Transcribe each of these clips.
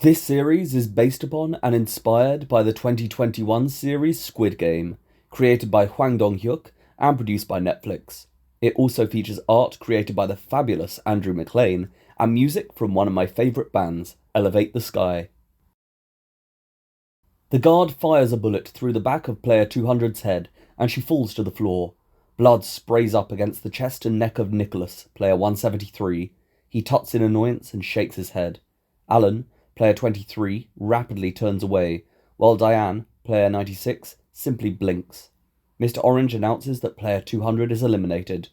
This series is based upon and inspired by the 2021 series Squid Game, created by Hwang Dong-hyuk and produced by Netflix. It also features art created by the fabulous Andrew MacLaine and music from one of my favourite bands, Elevate the Sky. The guard fires a bullet through the back of player 200's head and she falls to the floor. Blood sprays up against the chest and neck of Nicholas, player 173. He tuts in annoyance and shakes his head. Alan, player 23, rapidly turns away, while Diane, player 96, simply blinks. Mr. Orange announces that player 200 is eliminated.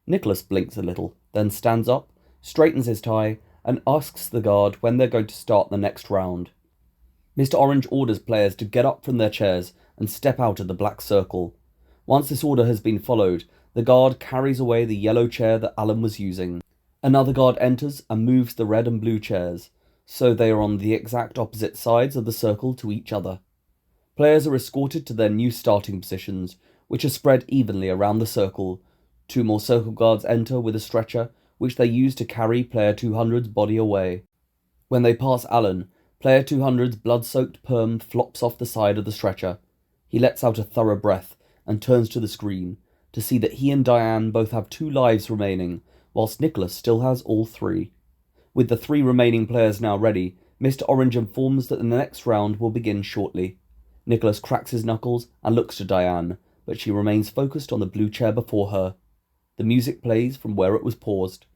Nicholas blinks a little, then stands up, straightens his tie, and asks the guard when they're going to start the next round. Mr. Orange orders players to get up from their chairs and step out of the black circle. Once this order has been followed, the guard carries away the yellow chair that Alan was using. Another guard enters and moves the red and blue chairs, so they are on the exact opposite sides of the circle to each other. Players are escorted to their new starting positions, which are spread evenly around the circle. 2 more circle guards enter with a stretcher, which they use to carry player 200's body away. When they pass Alan, player 200's blood-soaked perm flops off the side of the stretcher. He lets out a thorough breath and turns to the screen to see that he and Diane both have 2 lives remaining, whilst Nicholas still has all 3. With the 3 remaining players now ready, Mr. Orange informs that the next round will begin shortly. Nicholas cracks his knuckles and looks to Diane, but she remains focused on the blue chair before her. The music plays from where it was paused.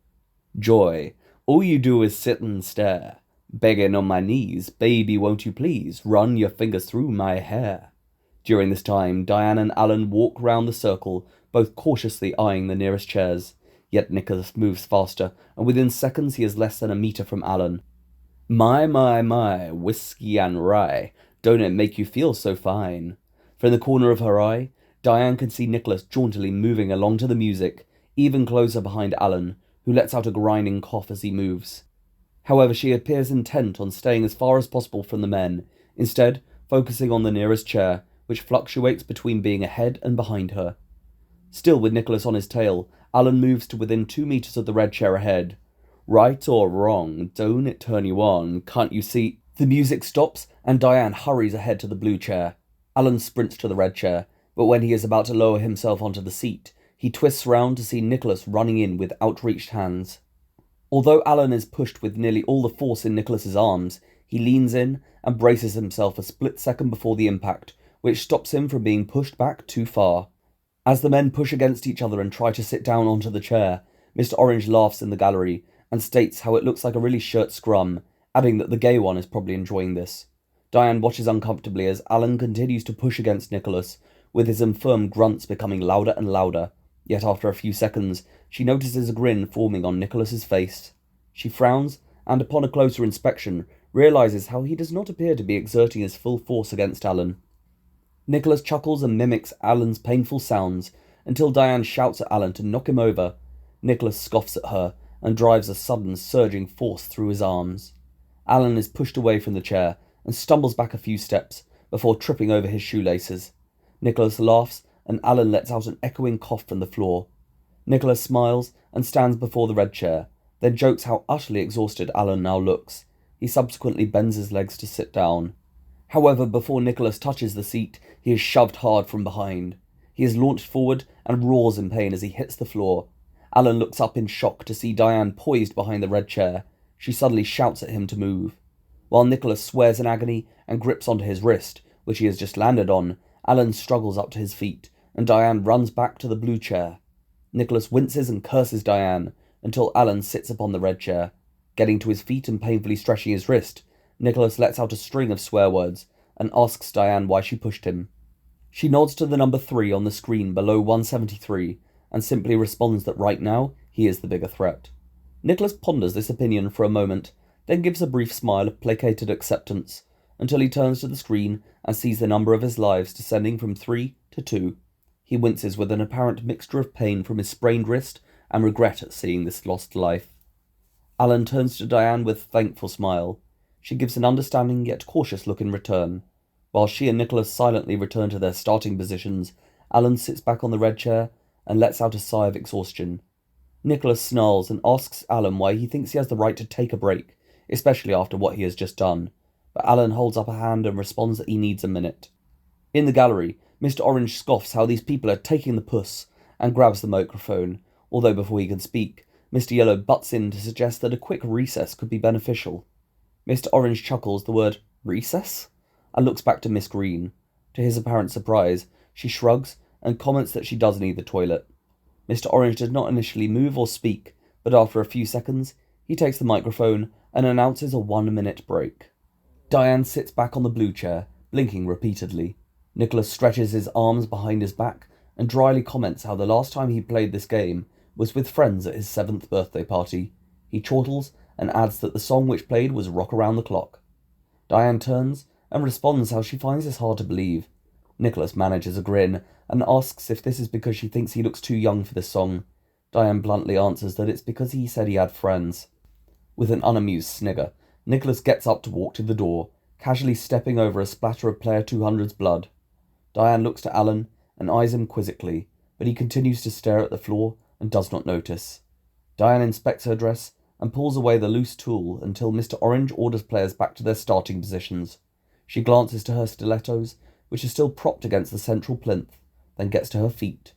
Joy, all you do is sit and stare. Begging on my knees, baby won't you please run your fingers through my hair. During this time, Diane and Alan walk round the circle, both cautiously eyeing the nearest chairs. Yet Nicholas moves faster, and within seconds he is less than a metre from Alan. My, whiskey and rye, don't it make you feel so fine? From the corner of her eye, Diane can see Nicholas jauntily moving along to the music, even closer behind Alan, who lets out a grinding cough as he moves. However, she appears intent on staying as far as possible from the men, instead focusing on the nearest chair, which fluctuates between being ahead and behind her. Still with Nicholas on his tail, Alan moves to within 2 metres of the red chair ahead. Right or wrong, don't it turn you on, can't you see? The music stops, and Diane hurries ahead to the blue chair. Alan sprints to the red chair, but when he is about to lower himself onto the seat, he twists round to see Nicholas running in with outreached hands. Although Alan is pushed with nearly all the force in Nicholas's arms, he leans in and braces himself a split second before the impact, which stops him from being pushed back too far. As the men push against each other and try to sit down onto the chair, Mr. Orange laughs in the gallery and states how it looks like a really shirt scrum, adding that the gay one is probably enjoying this. Diane watches uncomfortably as Alan continues to push against Nicholas, with his infirm grunts becoming louder and louder. Yet after a few seconds, she notices a grin forming on Nicholas's face. She frowns, and upon a closer inspection, realises how he does not appear to be exerting his full force against Alan. Nicholas chuckles and mimics Alan's painful sounds, until Diane shouts at Alan to knock him over. Nicholas scoffs at her, and drives a sudden surging force through his arms. Alan is pushed away from the chair, and stumbles back a few steps, before tripping over his shoelaces. Nicholas laughs, and Alan lets out an echoing cough from the floor. Nicholas smiles, and stands before the red chair, then jokes how utterly exhausted Alan now looks. He subsequently bends his legs to sit down. However, before Nicholas touches the seat, he is shoved hard from behind. He is launched forward and roars in pain as he hits the floor. Alan looks up in shock to see Diane poised behind the red chair. She suddenly shouts at him to move. While Nicholas swears in agony and grips onto his wrist, which he has just landed on, Alan struggles up to his feet, and Diane runs back to the blue chair. Nicholas winces and curses Diane, until Alan sits upon the red chair. Getting to his feet and painfully stretching his wrist, Nicholas lets out a string of swear words, and asks Diane why she pushed him. She nods to the number 3 on the screen below 173, and simply responds that right now, he is the bigger threat. Nicholas ponders this opinion for a moment, then gives a brief smile of placated acceptance, until he turns to the screen and sees the number of his lives descending from 3 to 2. He winces with an apparent mixture of pain from his sprained wrist and regret at seeing this lost life. Alan turns to Diane with a thankful smile. She gives an understanding yet cautious look in return. While she and Nicholas silently return to their starting positions, Alan sits back on the red chair and lets out a sigh of exhaustion. Nicholas snarls and asks Alan why he thinks he has the right to take a break, especially after what he has just done, but Alan holds up a hand and responds that he needs a minute. In the gallery, Mr. Orange scoffs how these people are taking the puss and grabs the microphone, although before he can speak, Mr. Yellow butts in to suggest that a quick recess could be beneficial. Mr. Orange chuckles the word recess and looks back to Miss Green. To his apparent surprise, she shrugs and comments that she does need the toilet. Mr. Orange does not initially move or speak, but after a few seconds, he takes the microphone and announces a 1-minute break. Diane sits back on the blue chair, blinking repeatedly. Nicholas stretches his arms behind his back and dryly comments how the last time he played this game was with friends at his 7th birthday party. He chortles and adds that the song which played was Rock Around the Clock. Diane turns and responds how she finds this hard to believe. Nicholas manages a grin and asks if this is because she thinks he looks too young for this song. Diane bluntly answers that it's because he said he had friends. With an unamused snigger, Nicholas gets up to walk to the door, casually stepping over a splatter of Player 200's blood. Diane looks to Alan and eyes him quizzically, but he continues to stare at the floor and does not notice. Diane inspects her dress and pulls away the loose tool until Mr. Orange orders players back to their starting positions. She glances to her stilettos, which are still propped against the central plinth, then gets to her feet.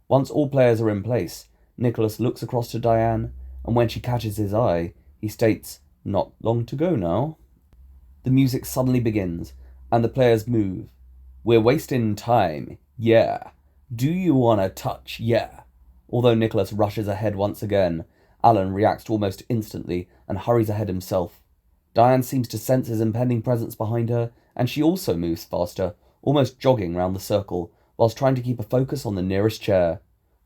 Once all players are in place, Nicholas looks across to Diane, and when she catches his eye, he states, "Not long to go now." The music suddenly begins, and the players move. "We're wasting time, yeah. Do you wanna touch, yeah?" Although Nicholas rushes ahead once again, Alan reacts almost instantly and hurries ahead himself. Diane seems to sense his impending presence behind her, and she also moves faster, almost jogging round the circle, whilst trying to keep a focus on the nearest chair.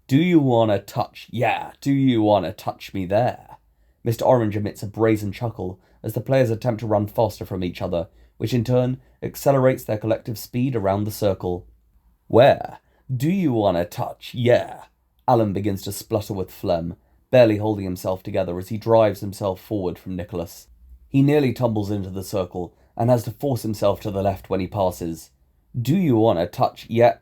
"Do you wanna touch, yeah? Do you wanna touch me there?" Mr. Orange emits a brazen chuckle as the players attempt to run faster from each other, which in turn accelerates their collective speed around the circle. "Where? Do you wanna touch, yeah?" Alan begins to splutter with phlegm, barely holding himself together as he drives himself forward from Nicholas. He nearly tumbles into the circle and has to force himself to the left when he passes. "Do you wanna touch, yeah?"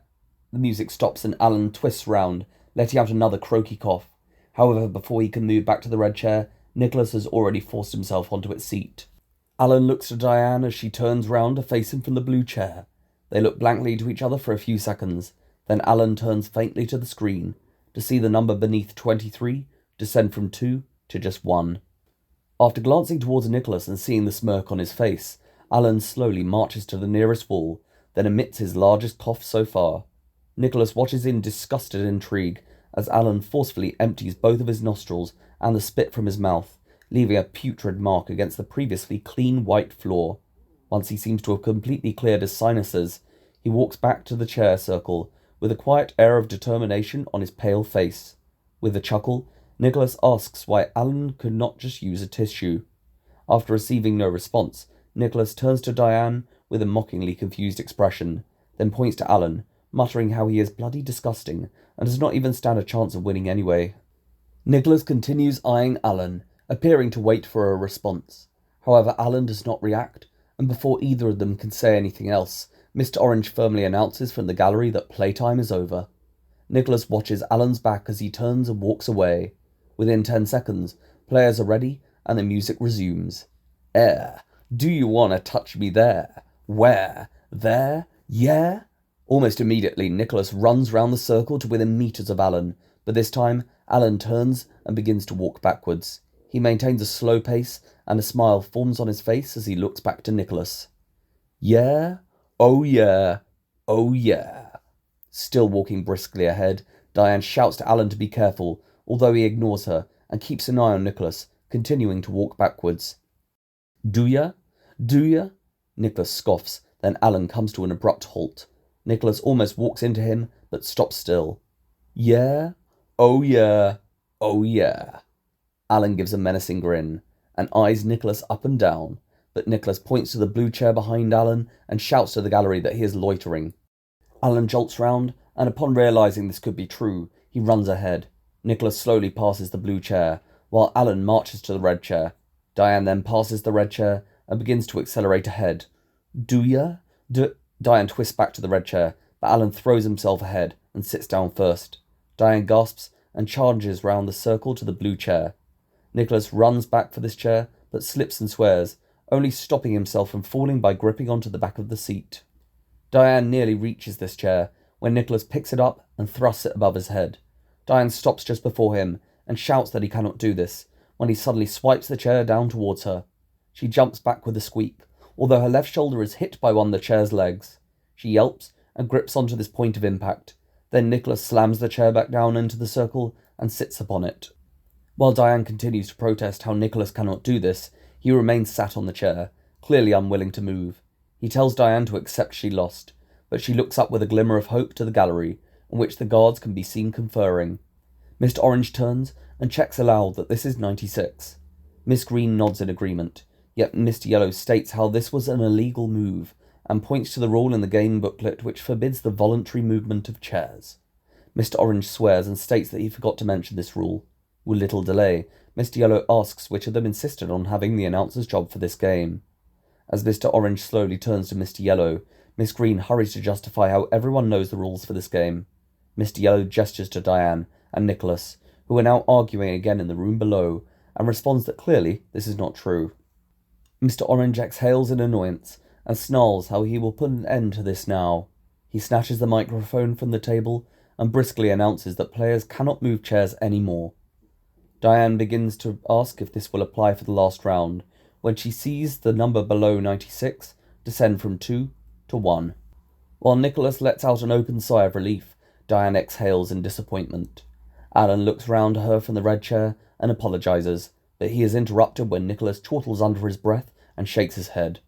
The music stops and Alan twists round, letting out another croaky cough. However, before he can move back to the red chair, Nicholas has already forced himself onto its seat. Alan looks to Diane as she turns round to face him from the blue chair. They look blankly to each other for a few seconds. Then Alan turns faintly to the screen to see the number beneath 23 descend from 2 to just 1. After glancing towards Nicholas and seeing the smirk on his face, Alan slowly marches to the nearest wall, then emits his largest cough so far. Nicholas watches in disgusted intrigue as Alan forcefully empties both of his nostrils and the spit from his mouth, leaving a putrid mark against the previously clean white floor. Once he seems to have completely cleared his sinuses, he walks back to the chair circle with a quiet air of determination on his pale face. With a chuckle, Nicholas asks why Alan could not just use a tissue. After receiving no response, Nicholas turns to Diane with a mockingly confused expression, then points to Alan, muttering how he is bloody disgusting and does not even stand a chance of winning anyway. Nicholas continues eyeing Alan, appearing to wait for a response. However, Alan does not react, and before either of them can say anything else, Mr. Orange firmly announces from the gallery that playtime is over. Nicholas watches Alan's back as he turns and walks away. Within 10 seconds, players are ready and the music resumes. Do you wanna touch me there? Where? There? Yeah? Almost immediately, Nicholas runs round the circle to within meters of Alan, but this time, Alan turns and begins to walk backwards. He maintains a slow pace, and a smile forms on his face as he looks back to Nicholas. Yeah? Oh yeah. Oh yeah. Still walking briskly ahead, Diane shouts to Alan to be careful, although he ignores her and keeps an eye on Nicholas, continuing to walk backwards. Do ya? Do ya? Nicholas scoffs, then Alan comes to an abrupt halt. Nicholas almost walks into him, but stops still. Yeah? Oh yeah. Oh yeah. Alan gives a menacing grin, and eyes Nicholas up and down, but Nicholas points to the blue chair behind Alan and shouts to the gallery that he is loitering. Alan jolts round, and upon realising this could be true, he runs ahead. Nicholas slowly passes the blue chair, while Alan marches to the red chair. Diane then passes the red chair and begins to accelerate ahead. Do ya? Diane twists back to the red chair, but Alan throws himself ahead and sits down first. Diane gasps and charges round the circle to the blue chair. Nicholas runs back for this chair, but slips and swears, only stopping himself from falling by gripping onto the back of the seat. Diane nearly reaches this chair when Nicholas picks it up and thrusts it above his head. Diane stops just before him and shouts that he cannot do this, when he suddenly swipes the chair down towards her. She jumps back with a squeak, although her left shoulder is hit by one of the chair's legs. She yelps and grips onto this point of impact. Then Nicholas slams the chair back down into the circle and sits upon it. While Diane continues to protest how Nicholas cannot do this, he remains sat on the chair, clearly unwilling to move. He tells Diane to accept she lost, but she looks up with a glimmer of hope to the gallery, in which the guards can be seen conferring. Mr. Orange turns and checks aloud that this is 96. Miss Green nods in agreement, yet Mr. Yellow states how this was an illegal move, and points to the rule in the game booklet which forbids the voluntary movement of chairs. Mr. Orange swears and states that he forgot to mention this rule. With little delay, Mr. Yellow asks which of them insisted on having the announcer's job for this game. As Mr. Orange slowly turns to Mr. Yellow, Miss Green hurries to justify how everyone knows the rules for this game. Mr. Yellow gestures to Diane and Nicholas, who are now arguing again in the room below, and responds that clearly this is not true. Mr. Orange exhales in annoyance and snarls how he will put an end to this now. He snatches the microphone from the table and briskly announces that players cannot move chairs any more. Diane begins to ask if this will apply for the last round, when she sees the number below 96 descend from 2 to 1. While Nicholas lets out an open sigh of relief, Diane exhales in disappointment. Alan looks round her from the red chair and apologizes, but he is interrupted when Nicholas chortles under his breath and shakes his head.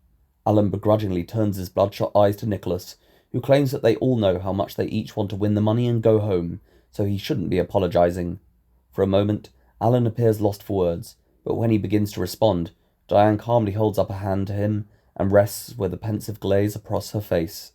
Alan begrudgingly turns his bloodshot eyes to Nicholas, who claims that they all know how much they each want to win the money and go home, so he shouldn't be apologizing. For a moment, Alan appears lost for words, but when he begins to respond, Diane calmly holds up a hand to him and rests with a pensive glaze across her face.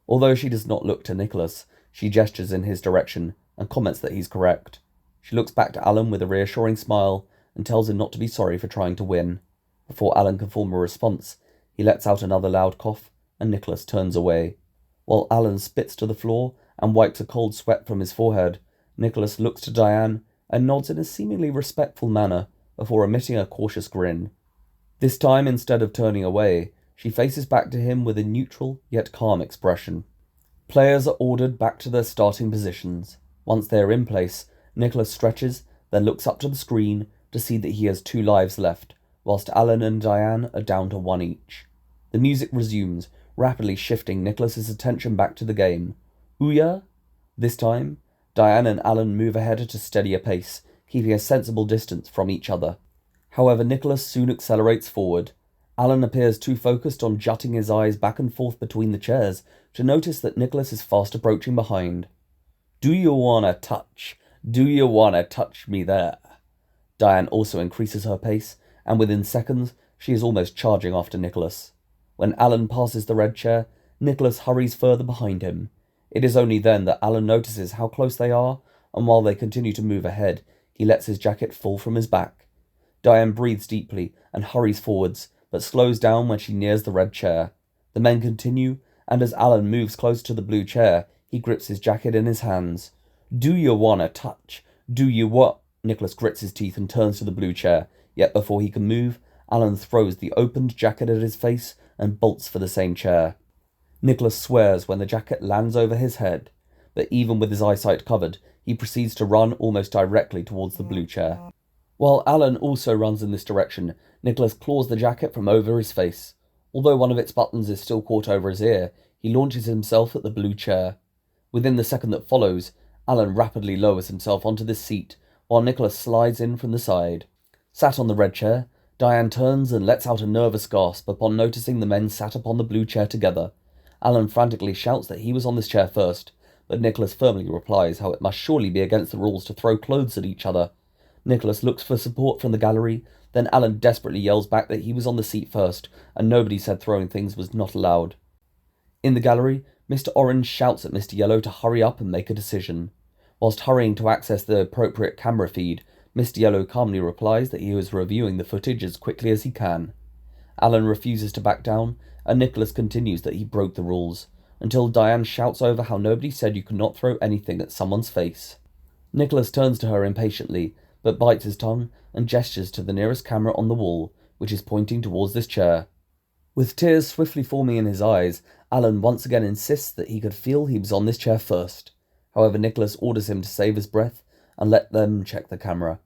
Although she does not look to Nicholas, she gestures in his direction and comments that he's correct. She looks back to Alan with a reassuring smile and tells him not to be sorry for trying to win. Before Alan can form a response, he lets out another loud cough and Nicholas turns away. While Alan spits to the floor and wipes a cold sweat from his forehead, Nicholas looks to Diane and nods in a seemingly respectful manner before emitting a cautious grin. This time, instead of turning away, she faces back to him with a neutral yet calm expression. Players are ordered back to their starting positions. Once they are in place, Nicholas stretches, then looks up to the screen to see that he has 2 lives left, whilst Alan and Diane are down to 1 each. The music resumes, rapidly shifting Nicholas's attention back to the game. Ouya? This time, Diane and Alan move ahead at a steadier pace, keeping a sensible distance from each other. However, Nicholas soon accelerates forward. Alan appears too focused on jutting his eyes back and forth between the chairs to notice that Nicholas is fast approaching behind. Do you wanna touch? Do you wanna touch me there? Diane also increases her pace, and within seconds, she is almost charging after Nicholas. When Alan passes the red chair, Nicholas hurries further behind him. It is only then that Alan notices how close they are, and while they continue to move ahead, he lets his jacket fall from his back. Diane breathes deeply and hurries forwards, but slows down when she nears the red chair. The men continue, and as Alan moves close to the blue chair, he grips his jacket in his hands. Do you wanna touch? Do you what? Nicholas grits his teeth and turns to the blue chair, yet before he can move, Alan throws the opened jacket at his face and bolts for the same chair. Nicholas swears when the jacket lands over his head, but even with his eyesight covered, he proceeds to run almost directly towards the blue chair. While Alan also runs in this direction, Nicholas claws the jacket from over his face. Although one of its buttons is still caught over his ear, he launches himself at the blue chair. Within the second that follows, Alan rapidly lowers himself onto this seat, while Nicholas slides in from the side. Sat on the red chair, Diane turns and lets out a nervous gasp upon noticing the men sat upon the blue chair together. Alan frantically shouts that he was on this chair first, but Nicholas firmly replies how it must surely be against the rules to throw clothes at each other. Nicholas looks for support from the gallery, then Alan desperately yells back that he was on the seat first, and nobody said throwing things was not allowed. In the gallery, Mr. Orange shouts at Mr. Yellow to hurry up and make a decision. Whilst hurrying to access the appropriate camera feed, Mr. Yellow calmly replies that he is reviewing the footage as quickly as he can. Alan refuses to back down, and Nicholas continues that he broke the rules, until Diane shouts over how nobody said you could not throw anything at someone's face. Nicholas turns to her impatiently, but bites his tongue and gestures to the nearest camera on the wall, which is pointing towards this chair. With tears swiftly forming in his eyes, Alan once again insists that he could feel he was on this chair first. However, Nicholas orders him to save his breath and let them check the camera.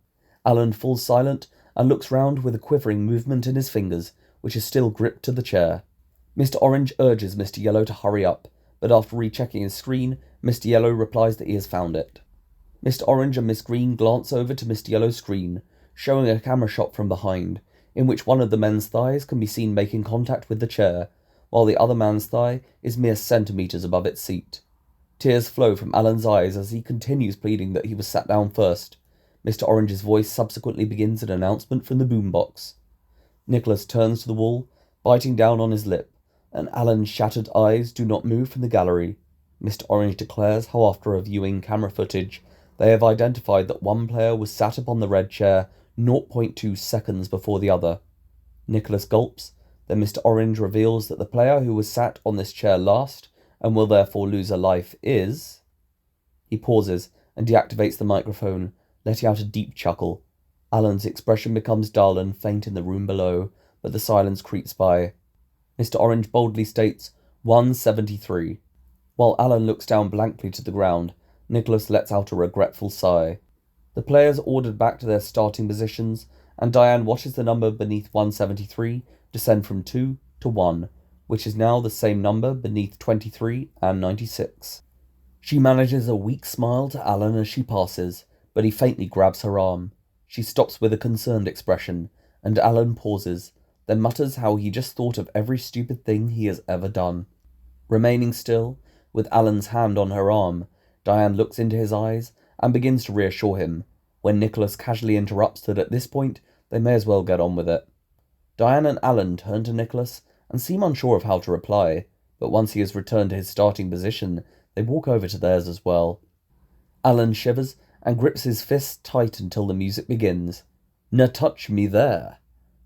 Alan falls silent and looks round with a quivering movement in his fingers, which is still gripped to the chair. Mr. Orange urges Mr. Yellow to hurry up, but after rechecking his screen, Mr. Yellow replies that he has found it. Mr. Orange and Miss Green glance over to Mr. Yellow's screen, showing a camera shot from behind, in which one of the men's thighs can be seen making contact with the chair, while the other man's thigh is mere centimetres above its seat. Tears flow from Alan's eyes as he continues pleading that he was sat down first. Mr. Orange's voice subsequently begins an announcement from the boombox. Nicholas turns to the wall, biting down on his lip, and Alan's shattered eyes do not move from the gallery. Mr. Orange declares how after reviewing camera footage, they have identified that one player was sat upon the red chair 0.2 seconds before the other. Nicholas gulps, then Mr. Orange reveals that the player who was sat on this chair last, and will therefore lose a life, is... He pauses and deactivates the microphone, letting out a deep chuckle. Alan's expression becomes dull and faint in the room below, but the silence creeps by. Mr. Orange boldly states 173. While Alan looks down blankly to the ground, Nicholas lets out a regretful sigh. The players are ordered back to their starting positions, and Diane watches the number beneath 173 descend from 2 to 1, which is now the same number beneath 23 and 96. She manages a weak smile to Alan as she passes, but he faintly grabs her arm. She stops with a concerned expression, and Alan pauses, then mutters how he just thought of every stupid thing he has ever done. Remaining still, with Alan's hand on her arm, Diane looks into his eyes and begins to reassure him, when Nicholas casually interrupts that at this point they may as well get on with it. Diane and Alan turn to Nicholas and seem unsure of how to reply, but once he has returned to his starting position, they walk over to theirs as well. Alan shivers and grips his fists tight until the music begins. "Na touch me there."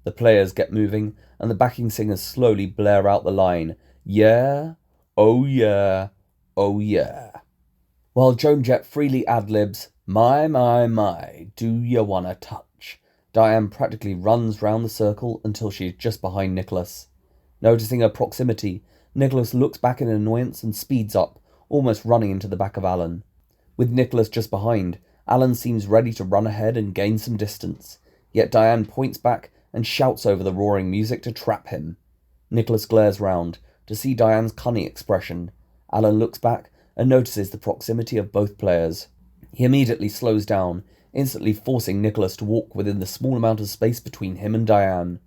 The players get moving, and the backing singers slowly blare out the line, "Yeah, oh yeah, oh yeah." While Joan Jett freely ad-libs, my, do ya wanna touch?" Diane practically runs round the circle until she is just behind Nicholas. Noticing her proximity, Nicholas looks back in annoyance and speeds up, almost running into the back of Alan. With Nicholas just behind, Alan seems ready to run ahead and gain some distance, yet Diane points back and shouts over the roaring music to trap him. Nicholas glares round to see Diane's cunning expression. Alan looks back and notices the proximity of both players. He immediately slows down, instantly forcing Nicholas to walk within the small amount of space between him and Diane.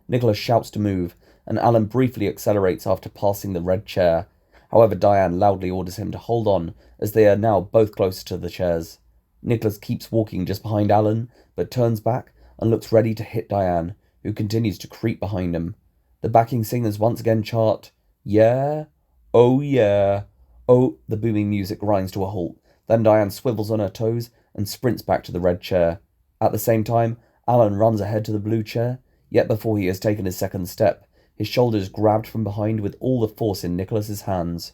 Nicholas shouts to move, and Alan briefly accelerates after passing the red chair. However, Diane loudly orders him to hold on, as they are now both closer to the chairs. Nicholas keeps walking just behind Alan, but turns back and looks ready to hit Diane, who continues to creep behind him. The backing singers once again chant, "Yeah, oh yeah, oh." The booming music grinds to a halt. Then Diane swivels on her toes and sprints back to the red chair. At the same time, Alan runs ahead to the blue chair, yet before he has taken his second step, his shoulder is grabbed from behind with all the force in Nicholas's hands.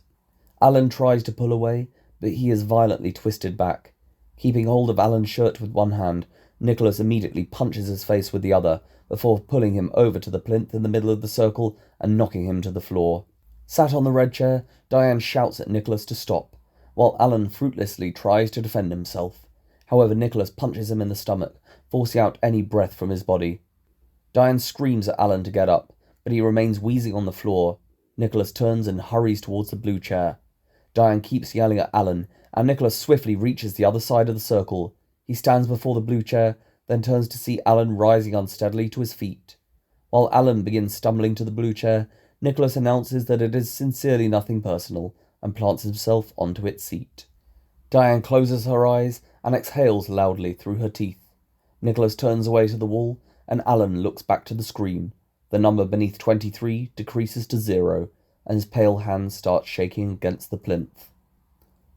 Alan tries to pull away, but he is violently twisted back. Keeping hold of Alan's shirt with one hand, Nicholas immediately punches his face with the other, before pulling him over to the plinth in the middle of the circle and knocking him to the floor. Sat on the red chair, Diane shouts at Nicholas to stop, while Alan fruitlessly tries to defend himself. However, Nicholas punches him in the stomach, forcing out any breath from his body. Diane screams at Alan to get up, but he remains wheezing on the floor. Nicholas turns and hurries towards the blue chair. Diane keeps yelling at Alan, and Nicholas swiftly reaches the other side of the circle. He stands before the blue chair, then turns to see Alan rising unsteadily to his feet. While Alan begins stumbling to the blue chair, Nicholas announces that it is sincerely nothing personal, and plants himself onto its seat. Diane closes her eyes and exhales loudly through her teeth. Nicholas turns away to the wall, and Alan looks back to the screen. The number beneath 23 decreases to 0, and his pale hands start shaking against the plinth.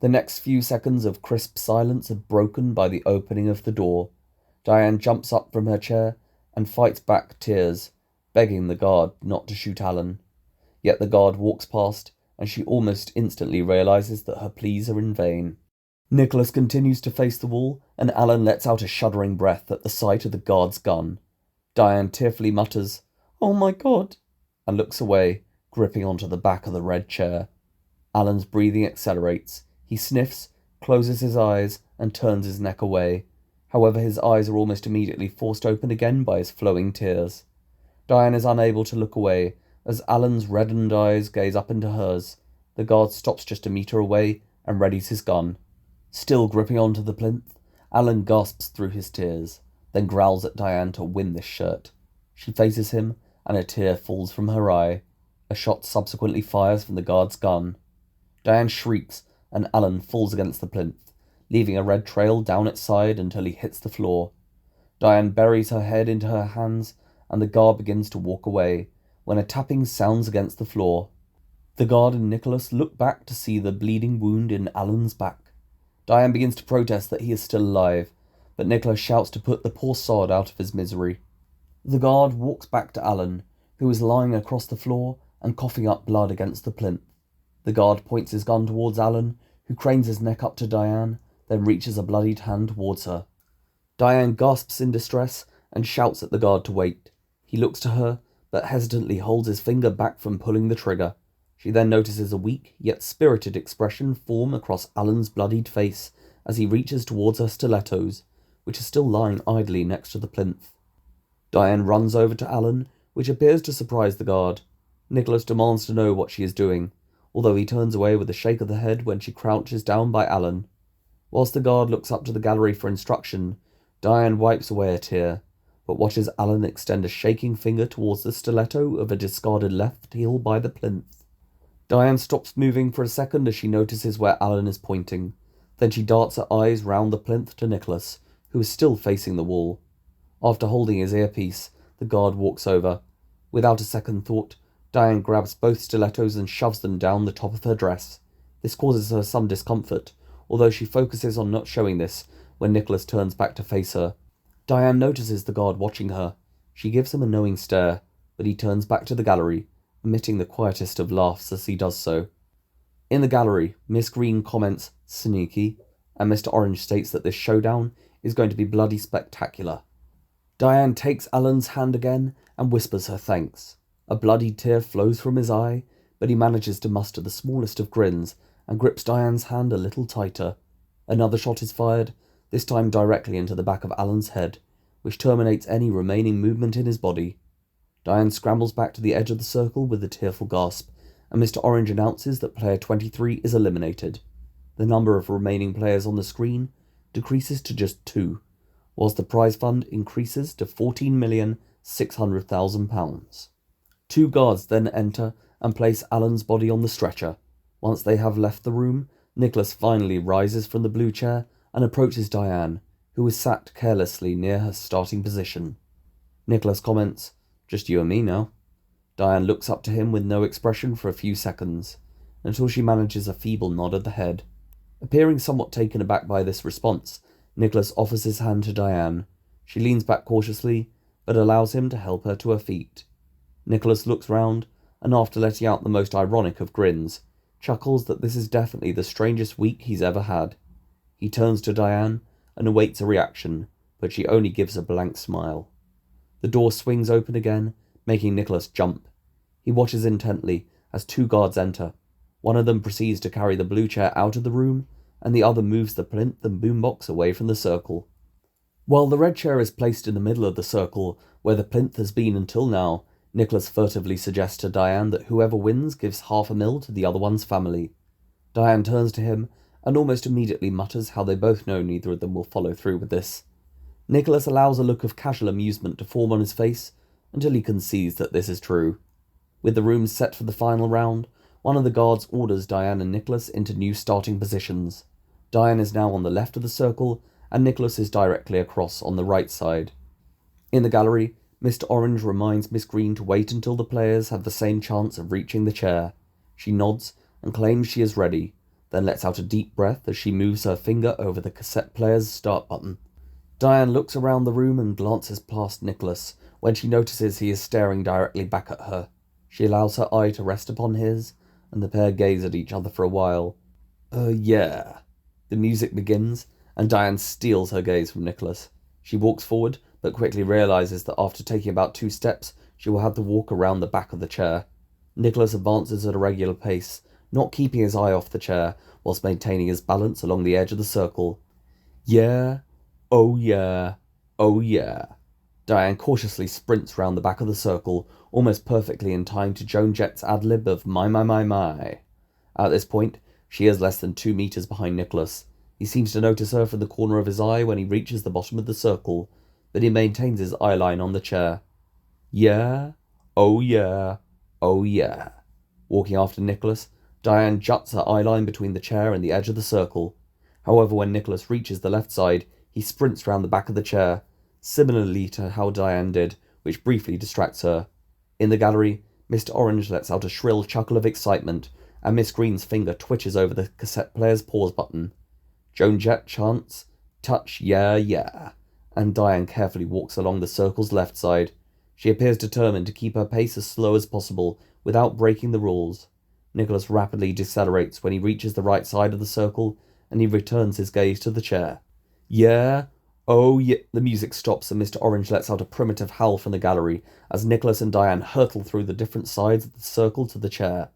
The next few seconds of crisp silence are broken by the opening of the door. Diane jumps up from her chair and fights back tears, begging the guard not to shoot Alan. Yet the guard walks past, and she almost instantly realizes that her pleas are in vain. Nicholas continues to face the wall, and Alan lets out a shuddering breath at the sight of the guard's gun. Diane tearfully mutters, "Oh my God," and looks away, gripping onto the back of the red chair. Alan's breathing accelerates. He sniffs, closes his eyes, and turns his neck away. However, his eyes are almost immediately forced open again by his flowing tears. Diane is unable to look away as Alan's reddened eyes gaze up into hers. The guard stops just a meter away and readies his gun. Still gripping onto the plinth, Alan gasps through his tears, then growls at Diane to win this shirt. She faces him, and a tear falls from her eye. A shot subsequently fires from the guard's gun. Diane shrieks, and Alan falls against the plinth, leaving a red trail down its side until he hits the floor. Diane buries her head into her hands, and the guard begins to walk away, when a tapping sounds against the floor. The guard and Nicholas look back to see the bleeding wound in Alan's back. Diane begins to protest that he is still alive, but Nicholas shouts to put the poor sod out of his misery. The guard walks back to Alan, who is lying across the floor and coughing up blood against the plinth. The guard points his gun towards Alan, who cranes his neck up to Diane, then reaches a bloodied hand towards her. Diane gasps in distress and shouts at the guard to wait. He looks to her, but hesitantly holds his finger back from pulling the trigger. She then notices a weak, yet spirited expression form across Alan's bloodied face as he reaches towards her stilettos, which are still lying idly next to the plinth. Diane runs over to Alan, which appears to surprise the guard. Nicholas demands to know what she is doing, although he turns away with a shake of the head when she crouches down by Alan. Whilst the guard looks up to the gallery for instruction, Diane wipes away a tear, but watches Alan extend a shaking finger towards the stiletto of a discarded left heel by the plinth. Diane stops moving for a second as she notices where Alan is pointing. Then she darts her eyes round the plinth to Nicholas, who is still facing the wall. After holding his earpiece, the guard walks over. Without a second thought, Diane grabs both stilettos and shoves them down the top of her dress. This causes her some discomfort, although she focuses on not showing this when Nicholas turns back to face her. Diane notices the guard watching her. She gives him a knowing stare, but he turns back to the gallery, emitting the quietest of laughs as he does so. In the gallery, Miss Green comments, "Sneaky," and Mr. Orange states that this showdown is going to be bloody spectacular. Diane takes Alan's hand again and whispers her thanks. A bloody tear flows from his eye, but he manages to muster the smallest of grins and grips Diane's hand a little tighter. Another shot is fired, this time directly into the back of Alan's head, which terminates any remaining movement in his body. Diane scrambles back to the edge of the circle with a tearful gasp, and Mr. Orange announces that player 23 is eliminated. The number of remaining players on the screen decreases to just 2, whilst the prize fund increases to £14,600,000. 2 guards then enter and place Alan's body on the stretcher. Once they have left the room, Nicholas finally rises from the blue chair and approaches Diane, who is sat carelessly near her starting position. Nicholas comments, "Just you and me now." Diane looks up to him with no expression for a few seconds, until she manages a feeble nod of the head. Appearing somewhat taken aback by this response, Nicholas offers his hand to Diane. She leans back cautiously, but allows him to help her to her feet. Nicholas looks round, and after letting out the most ironic of grins, chuckles that this is definitely the strangest week he's ever had. He turns to Diane and awaits a reaction, but she only gives a blank smile. The door swings open again, making Nicholas jump. He watches intently as 2 guards enter. One of them proceeds to carry the blue chair out of the room, and the other moves the plinth and boombox away from the circle. While the red chair is placed in the middle of the circle, where the plinth has been until now, Nicholas furtively suggests to Diane that whoever wins gives £500,000 to the other one's family. Diane turns to him and almost immediately mutters how they both know neither of them will follow through with this. Nicholas allows a look of casual amusement to form on his face until he concedes that this is true. With the room set for the final round, one of the guards orders Diane and Nicholas into new starting positions. Diane is now on the left of the circle, and Nicholas is directly across on the right side. In the gallery, Mr. Orange reminds Miss Green to wait until the players have the same chance of reaching the chair. She nods and claims she is ready, then lets out a deep breath as she moves her finger over the cassette player's start button. Diane looks around the room and glances past Nicholas when she notices he is staring directly back at her. She allows her eye to rest upon his, and the pair gaze at each other for a while. Yeah. The music begins, and Diane steals her gaze from Nicholas. She walks forward, but quickly realizes that after taking about 2 steps, she will have to walk around the back of the chair. Nicholas advances at a regular pace, not keeping his eye off the chair, whilst maintaining his balance along the edge of the circle. Yeah, oh yeah, oh yeah. Diane cautiously sprints round the back of the circle, almost perfectly in time to Joan Jett's ad-lib of my, my, my, my. At this point, she is less than 2 meters behind Nicholas. He seems to notice her from the corner of his eye when he reaches the bottom of the circle, but he maintains his eye line on the chair. Yeah, oh yeah, oh yeah. Walking after Nicholas, Diane juts her eye line between the chair and the edge of the circle. However, when Nicholas reaches the left side, he sprints round the back of the chair, similarly to how Diane did, which briefly distracts her. In the gallery, Mr. Orange lets out a shrill chuckle of excitement, and Miss Green's finger twitches over the cassette player's pause button. Joan Jett chants, touch, yeah, yeah, and Diane carefully walks along the circle's left side. She appears determined to keep her pace as slow as possible without breaking the rules. Nicholas rapidly decelerates when he reaches the right side of the circle, and he returns his gaze to the chair. Yeah, oh yeah. The music stops and Mr. Orange lets out a primitive howl from the gallery as Nicholas and Diane hurtle through the different sides of the circle to the chair.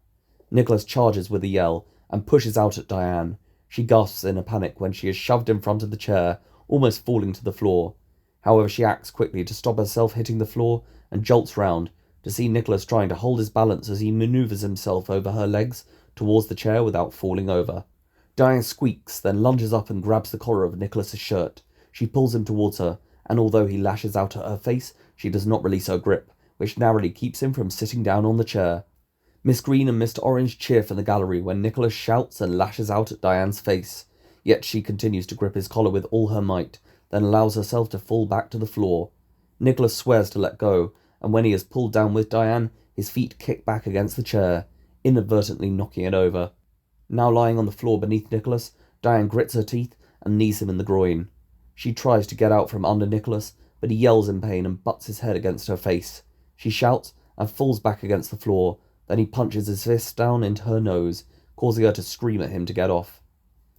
Nicholas charges with a yell and pushes out at Diane. She gasps in a panic when she is shoved in front of the chair, almost falling to the floor. However, she acts quickly to stop herself hitting the floor and jolts round to see Nicholas trying to hold his balance as he maneuvers himself over her legs towards the chair without falling over. Diane squeaks, then lunges up and grabs the collar of Nicholas's shirt. She pulls him towards her, and although he lashes out at her face, she does not release her grip, which narrowly keeps him from sitting down on the chair. Miss Green and Mr. Orange cheer from the gallery when Nicholas shouts and lashes out at Diane's face, yet she continues to grip his collar with all her might, then allows herself to fall back to the floor. Nicholas swears to let go, and when he is pulled down with Diane, his feet kick back against the chair, inadvertently knocking it over. Now lying on the floor beneath Nicholas, Diane grits her teeth and knees him in the groin. She tries to get out from under Nicholas, but he yells in pain and butts his head against her face. She shouts and falls back against the floor, then he punches his fist down into her nose, causing her to scream at him to get off.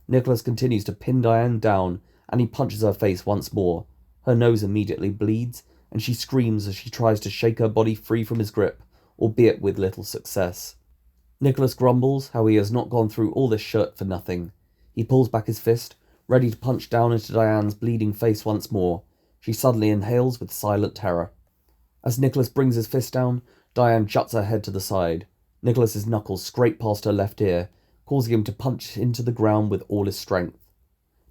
Nicholas continues to pin Diane down, and he punches her face once more. Her nose immediately bleeds, and she screams as she tries to shake her body free from his grip, albeit with little success. Nicholas grumbles how he has not gone through all this shirt for nothing. He pulls back his fist, ready to punch down into Diane's bleeding face once more. She suddenly inhales with silent terror. As Nicholas brings his fist down, Diane juts her head to the side. Nicholas's knuckles scrape past her left ear, causing him to punch into the ground with all his strength.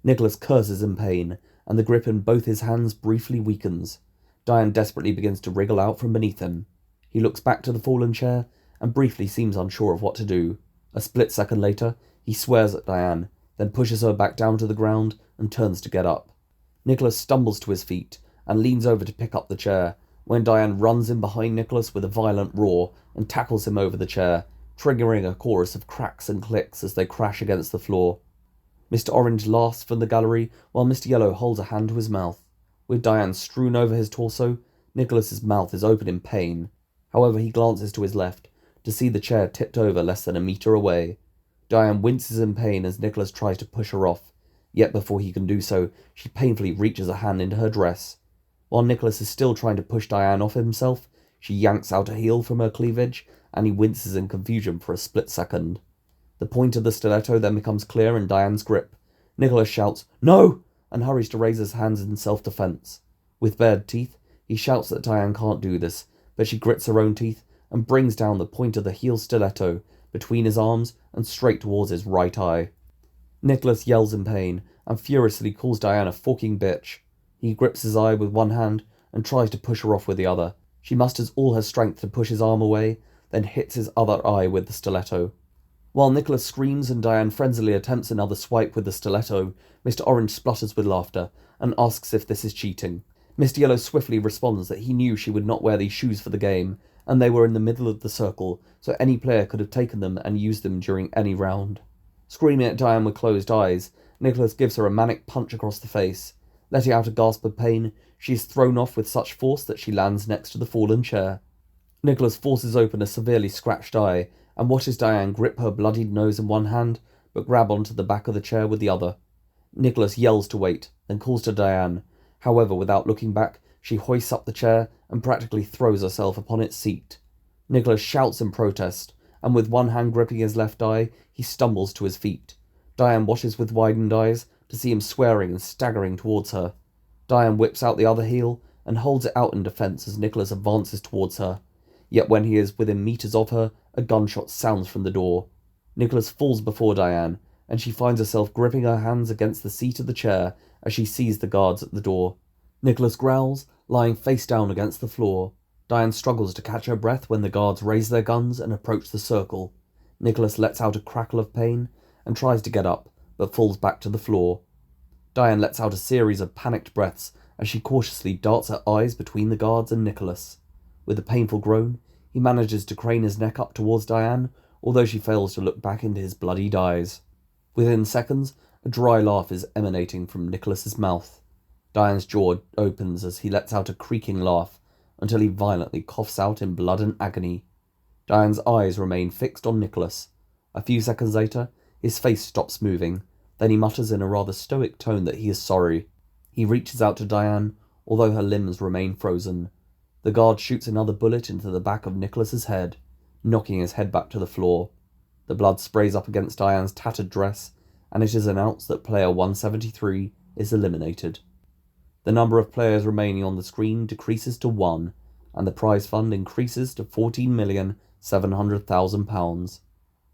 Nicholas curses in pain, and the grip in both his hands briefly weakens. Diane desperately begins to wriggle out from beneath him. He looks back to the fallen chair, and briefly seems unsure of what to do. A split second later, he swears at Diane, then pushes her back down to the ground and turns to get up. Nicholas stumbles to his feet and leans over to pick up the chair, when Diane runs in behind Nicholas with a violent roar and tackles him over the chair, triggering a chorus of cracks and clicks as they crash against the floor. Mr. Orange laughs from the gallery while Mr. Yellow holds a hand to his mouth. With Diane strewn over his torso, Nicholas's mouth is open in pain. However, he glances to his left to see the chair tipped over less than a meter away. Diane winces in pain as Nicholas tries to push her off, yet before he can do so, she painfully reaches a hand into her dress. While Nicholas is still trying to push Diane off himself, she yanks out a heel from her cleavage, and he winces in confusion for a split second. The point of the stiletto then becomes clear in Diane's grip. Nicholas shouts, "No!" and hurries to raise his hands in self-defense. With bared teeth, he shouts that Diane can't do this, but she grits her own teeth and brings down the point of the heel stiletto between his arms and straight towards his right eye. Nicholas yells in pain and furiously calls Diane a fucking bitch. He grips his eye with one hand and tries to push her off with the other. She musters all her strength to push his arm away, then hits his other eye with the stiletto. While Nicholas screams and Diane frenziedly attempts another swipe with the stiletto, Mr. Orange splutters with laughter and asks if this is cheating. Mr. Yellow swiftly responds that he knew she would not wear these shoes for the game, and they were in the middle of the circle, so any player could have taken them and used them during any round. Screaming at Diane with closed eyes, Nicholas gives her a manic punch across the face. Letting out a gasp of pain, she is thrown off with such force that she lands next to the fallen chair. Nicholas forces open a severely scratched eye and watches Diane grip her bloodied nose in one hand, but grab onto the back of the chair with the other. Nicholas yells to wait, then calls to Diane. However, without looking back, She hoists up the chair and practically throws herself upon its seat. Nicholas shouts in protest, and with one hand gripping his left eye, he stumbles to his feet. Diane watches with widened eyes to see him swearing and staggering towards her. Diane whips out the other heel and holds it out in defence as Nicholas advances towards her. Yet when he is within meters of her, a gunshot sounds from the door. Nicholas falls before Diane, and she finds herself gripping her hands against the seat of the chair as she sees the guards at the door. Nicholas growls, lying face down against the floor. Diane struggles to catch her breath when the guards raise their guns and approach the circle. Nicholas lets out a crackle of pain and tries to get up, but falls back to the floor. Diane lets out a series of panicked breaths as she cautiously darts her eyes between the guards and Nicholas. With a painful groan, he manages to crane his neck up towards Diane, although she fails to look back into his bloodied eyes. Within seconds, a dry laugh is emanating from Nicholas's mouth. Diane's jaw opens as he lets out a creaking laugh until he violently coughs out in blood and agony. Diane's eyes remain fixed on Nicholas. A few seconds later, his face stops moving. Then he mutters in a rather stoic tone that he is sorry. He reaches out to Diane, although her limbs remain frozen. The guard shoots another bullet into the back of Nicholas's head, knocking his head back to the floor. The blood sprays up against Diane's tattered dress, and it is announced that player 173 is eliminated. The number of players remaining on the screen decreases to 1, and the prize fund increases to £14,700,000.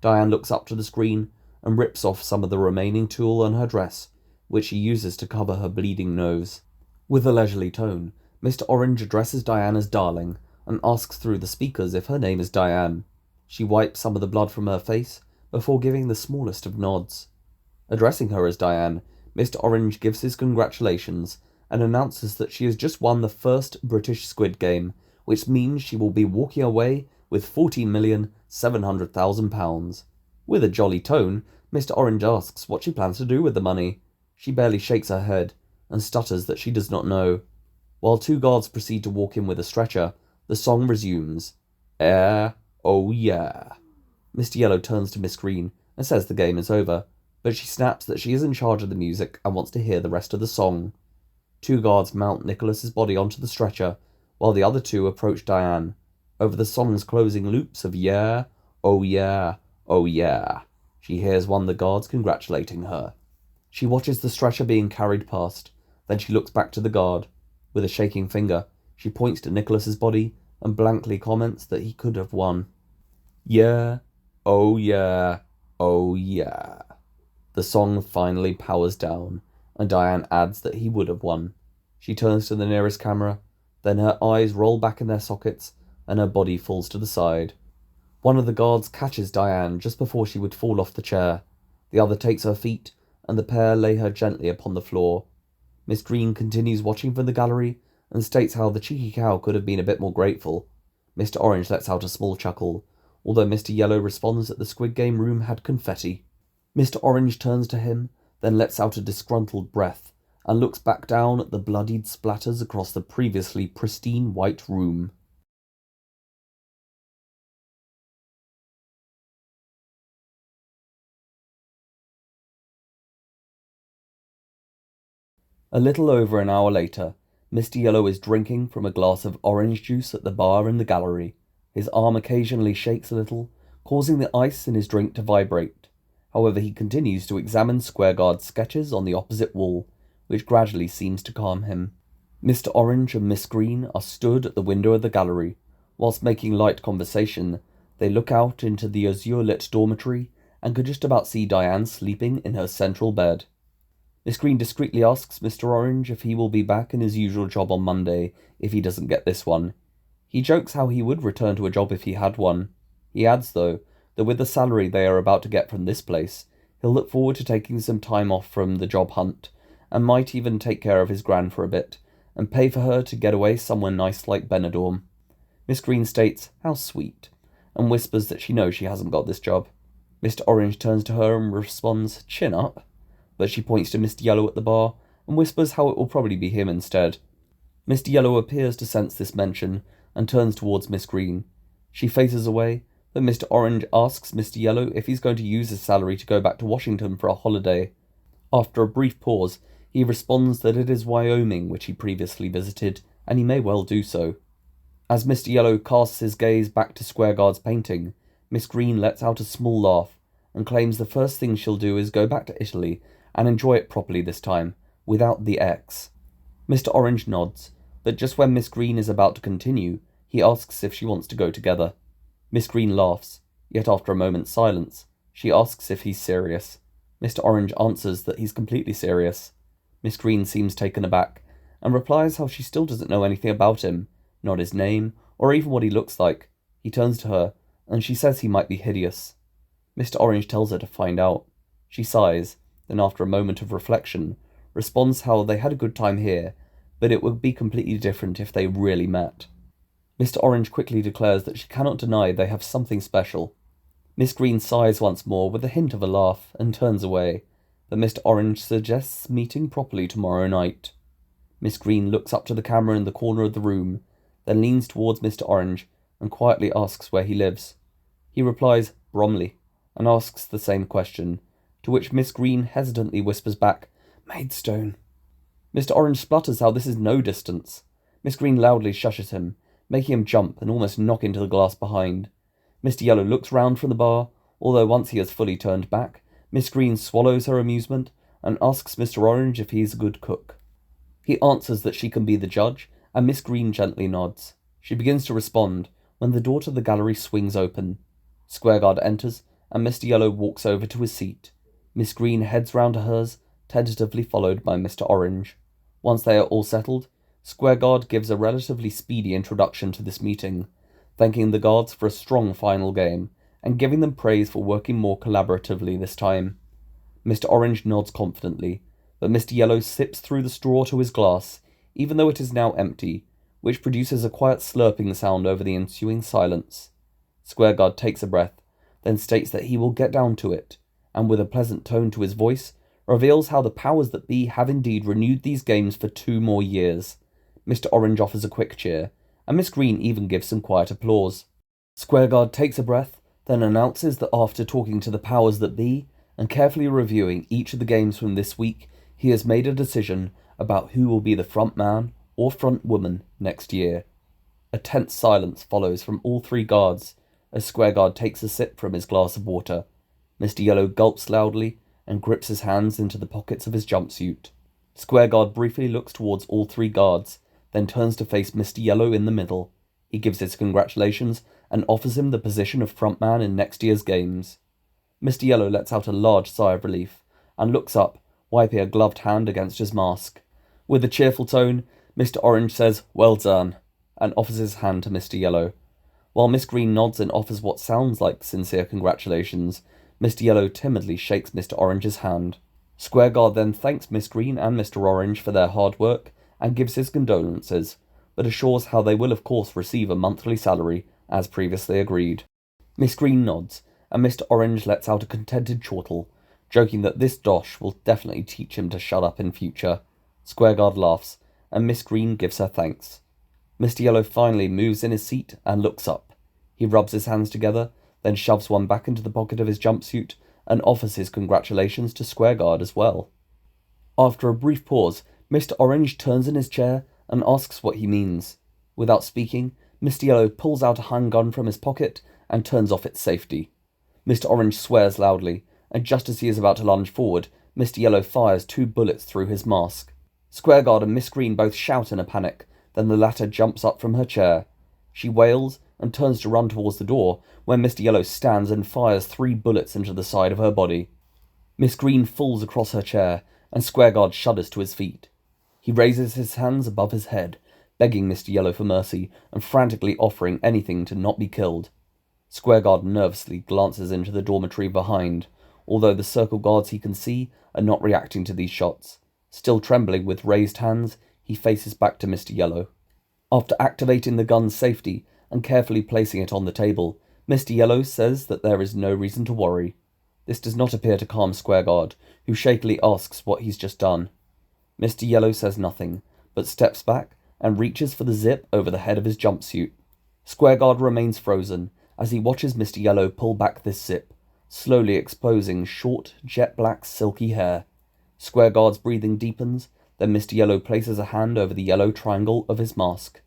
Diane looks up to the screen and rips off some of the remaining tulle on her dress, which she uses to cover her bleeding nose. With a leisurely tone, Mr. Orange addresses Diane as darling and asks through the speakers if her name is Diane. She wipes some of the blood from her face before giving the smallest of nods. Addressing her as Diane, Mr. Orange gives his congratulations and announces that she has just won the first British Squid Game, which means she will be walking away with £14,700,000. With a jolly tone, Mr. Orange asks what she plans to do with the money. She barely shakes her head and stutters that she does not know. While two guards proceed to walk in with a stretcher, the song resumes. Oh yeah. Mr. Yellow turns to Miss Green and says the game is over, but she snaps that she is in charge of the music and wants to hear the rest of the song. Two guards mount Nicholas's body onto the stretcher, while the other two approach Diane. Over the song's closing loops of yeah, oh yeah, oh yeah, she hears one of the guards congratulating her. She watches the stretcher being carried past, then she looks back to the guard. With a shaking finger, she points to Nicholas's body and blankly comments that he could have won. Yeah, oh yeah, oh yeah. The song finally powers down, and Diane adds that he would have won. She turns to the nearest camera, then her eyes roll back in their sockets, and her body falls to the side. One of the guards catches Diane just before she would fall off the chair. The other takes her feet, and the pair lay her gently upon the floor. Miss Green continues watching from the gallery, and states how the cheeky cow could have been a bit more grateful. Mr. Orange lets out a small chuckle, although Mr. Yellow responds that the Squid Game room had confetti. Mr. Orange turns to him, then lets out a disgruntled breath, and looks back down at the bloodied splatters across the previously pristine white room. A little over an hour later, Mr. Yellow is drinking from a glass of orange juice at the bar in the gallery. His arm occasionally shakes a little, causing the ice in his drink to vibrate. However, he continues to examine Squareguard's sketches on the opposite wall, which gradually seems to calm him. Mr. Orange and Miss Green are stood at the window of the gallery. Whilst making light conversation, they look out into the azure-lit dormitory and can just about see Diane sleeping in her central bed. Miss Green discreetly asks Mr. Orange if he will be back in his usual job on Monday if he doesn't get this one. He jokes how he would return to a job if he had one. He adds, though, that with the salary they are about to get from this place, he'll look forward to taking some time off from the job hunt, and might even take care of his gran for a bit, and pay for her to get away somewhere nice like Benidorm. Miss Green states, how sweet, and whispers that she knows she hasn't got this job. Mr. Orange turns to her and responds, chin up, but she points to Mr. Yellow at the bar, and whispers how it will probably be him instead. Mr. Yellow appears to sense this mention, and turns towards Miss Green. She faces away, but Mr. Orange asks Mr. Yellow if he's going to use his salary to go back to Washington for a holiday. After a brief pause, he responds that it is Wyoming which he previously visited, and he may well do so. As Mr. Yellow casts his gaze back to Squareguard's painting, Miss Green lets out a small laugh and claims the first thing she'll do is go back to Italy and enjoy it properly this time, without the X. Mr. Orange nods, but just when Miss Green is about to continue, he asks if she wants to go together. Miss Green laughs, yet after a moment's silence, she asks if he's serious. Mr. Orange answers that he's completely serious. Miss Green seems taken aback, and replies how she still doesn't know anything about him, not his name, or even what he looks like. He turns to her, and she says he might be hideous. Mr. Orange tells her to find out. She sighs, then after a moment of reflection, responds how they had a good time here, but it would be completely different if they really met. Mr. Orange quickly declares that she cannot deny they have something special. Miss Green sighs once more with a hint of a laugh and turns away, but Mr. Orange suggests meeting properly tomorrow night. Miss Green looks up to the camera in the corner of the room, then leans towards Mr. Orange and quietly asks where he lives. He replies, Bromley, and asks the same question, to which Miss Green hesitantly whispers back, Maidstone. Mr. Orange splutters how this is no distance. Miss Green loudly shushes him, making him jump and almost knock into the glass behind. Mr. Yellow looks round from the bar, although once he has fully turned back, Miss Green swallows her amusement and asks Mr. Orange if he is a good cook. He answers that she can be the judge, and Miss Green gently nods. She begins to respond when the door to the gallery swings open. Squareguard enters, and Mr. Yellow walks over to his seat. Miss Green heads round to hers, tentatively followed by Mr. Orange. Once they are all settled, Squareguard gives a relatively speedy introduction to this meeting, thanking the guards for a strong final game, and giving them praise for working more collaboratively this time. Mr. Orange nods confidently, but Mr. Yellow sips through the straw to his glass, even though it is now empty, which produces a quiet slurping sound over the ensuing silence. Squareguard takes a breath, then states that he will get down to it, and with a pleasant tone to his voice, reveals how the powers that be have indeed renewed these games for 2 more years. Mr. Orange offers a quick cheer, and Miss Green even gives some quiet applause. Squareguard takes a breath, then announces that after talking to the powers that be, and carefully reviewing each of the games from this week, he has made a decision about who will be the front man or front woman next year. A tense silence follows from all 3 guards as Squareguard takes a sip from his glass of water. Mr. Yellow gulps loudly and grips his hands into the pockets of his jumpsuit. Squareguard briefly looks towards all 3 guards, then turns to face Mr. Yellow in the middle. He gives his congratulations and offers him the position of front man in next year's games. Mr. Yellow lets out a large sigh of relief and looks up, wiping a gloved hand against his mask. With a cheerful tone, Mr. Orange says, Well done, and offers his hand to Mr. Yellow. While Miss Green nods and offers what sounds like sincere congratulations, Mr. Yellow timidly shakes Mr. Orange's hand. Squareguard then thanks Miss Green and Mr. Orange for their hard work and gives his condolences, but assures how they will of course receive a monthly salary, as previously agreed. Miss Green nods, and Mr. Orange lets out a contented chortle, joking that this dosh will definitely teach him to shut up in future. Squareguard laughs, and Miss Green gives her thanks. Mr. Yellow finally moves in his seat and looks up. He rubs his hands together, then shoves one back into the pocket of his jumpsuit and offers his congratulations to Squareguard as well. After a brief pause, Mr. Orange turns in his chair and asks what he means. Without speaking, Mr. Yellow pulls out a handgun from his pocket and turns off its safety. Mr. Orange swears loudly, and just as he is about to lunge forward, Mr. Yellow fires 2 bullets through his mask. Squareguard and Miss Green both shout in a panic, then the latter jumps up from her chair. She wails and turns to run towards the door when Mr. Yellow stands and fires 3 bullets into the side of her body. Miss Green falls across her chair, and Squareguard shudders to his feet. He raises his hands above his head, begging Mr. Yellow for mercy and frantically offering anything to not be killed. Squareguard nervously glances into the dormitory behind, although the circle guards he can see are not reacting to these shots. Still trembling with raised hands, he faces back to Mr. Yellow. After activating the gun's safety and carefully placing it on the table, Mr. Yellow says that there is no reason to worry. This does not appear to calm Squareguard, who shakily asks what he's just done. Mr. Yellow says nothing, but steps back and reaches for the zip over the head of his jumpsuit. Squareguard remains frozen as he watches Mr. Yellow pull back this zip, slowly exposing short, jet-black, silky hair. Squareguard's breathing deepens, Then Mr. Yellow places a hand over the yellow triangle of his mask.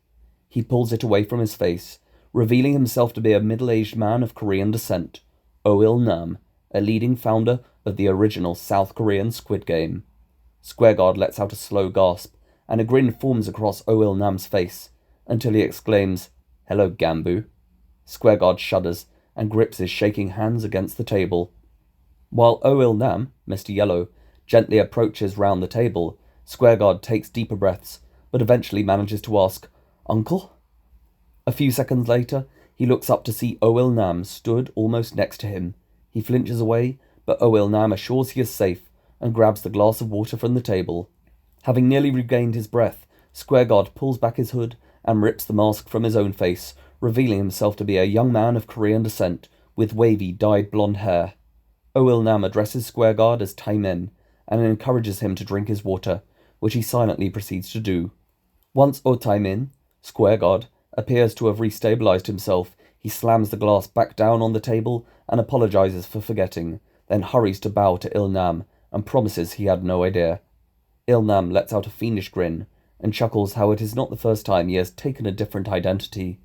He pulls it away from his face, revealing himself to be a middle-aged man of Korean descent, Oh-il-nam, a leading founder of the original South Korean Squid Game. Squareguard lets out a slow gasp, and a grin forms across Oh-il-nam's face, until he exclaims, "Hello, Gambu." Squareguard shudders and grips his shaking hands against the table. While Oh-il-nam, Mr. Yellow, gently approaches round the table, Squareguard takes deeper breaths, but eventually manages to ask, "Uncle?" A few seconds later, he looks up to see Oh-il-nam stood almost next to him. He flinches away, but Oh-il-nam assures he is safe and grabs the glass of water from the table. Having nearly regained his breath, Squareguard pulls back his hood and rips the mask from his own face, revealing himself to be a young man of Korean descent with wavy, dyed blonde hair. Oh-il-nam addresses Squareguard as Tae-min and encourages him to drink his water, which he silently proceeds to do. Once Tae-min, Squareguard, appears to have restabilized himself, he slams the glass back down on the table and apologizes for forgetting, then hurries to bow to Il-nam and promises he had no idea. Il-nam lets out a fiendish grin and chuckles how it is not the first time he has taken a different identity.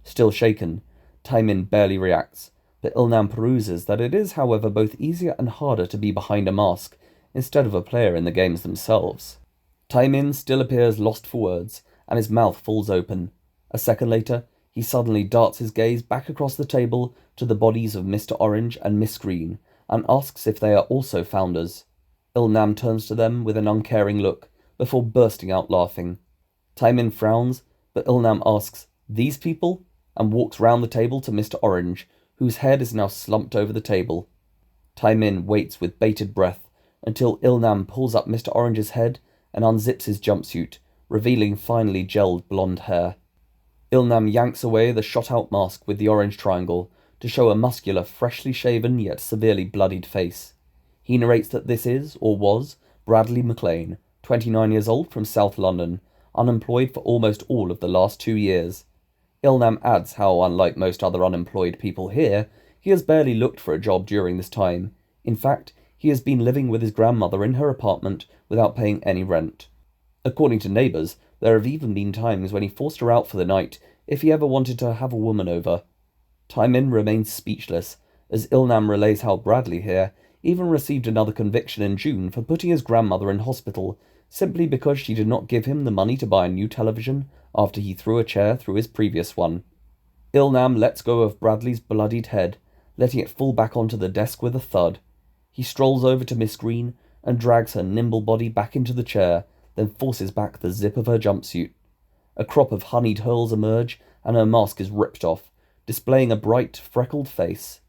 Still shaken, Tae-min barely reacts, but Il-nam peruses that it is, however, both easier and harder to be behind a mask instead of a player in the games themselves. Tae-min still appears lost for words, and his mouth falls open. A second later, he suddenly darts his gaze back across the table to the bodies of Mr. Orange and Miss Green, and asks if they are also founders. Il-nam turns to them with an uncaring look, before bursting out laughing. Tae-min frowns, but Il-nam asks, "These people?" and walks round the table to Mr. Orange, whose head is now slumped over the table. Tae-min waits with bated breath until Il-nam pulls up Mr. Orange's head and unzips his jumpsuit, revealing finely gelled blonde hair. Il-nam yanks away the shot-out mask with the orange triangle to show a muscular, freshly shaven yet severely bloodied face. He narrates that this is, or was, Bradley MacLaine, 29 years old, from South London, unemployed for almost all of the last 2 years. Il-nam adds how, unlike most other unemployed people here, he has barely looked for a job during this time. In fact, he has been living with his grandmother in her apartment without paying any rent. According to neighbours, there have even been times when he forced her out for the night if he ever wanted to have a woman over. Tae-min remains speechless, as Il-nam relays how Bradley here even received another conviction in June for putting his grandmother in hospital, simply because she did not give him the money to buy a new television after he threw a chair through his previous one. Il-nam lets go of Bradley's bloodied head, letting it fall back onto the desk with a thud. He strolls over to Miss Green and drags her nimble body back into the chair, then forces back the zip of her jumpsuit. A crop of honeyed curls emerge, and her mask is ripped off, displaying a bright, freckled face.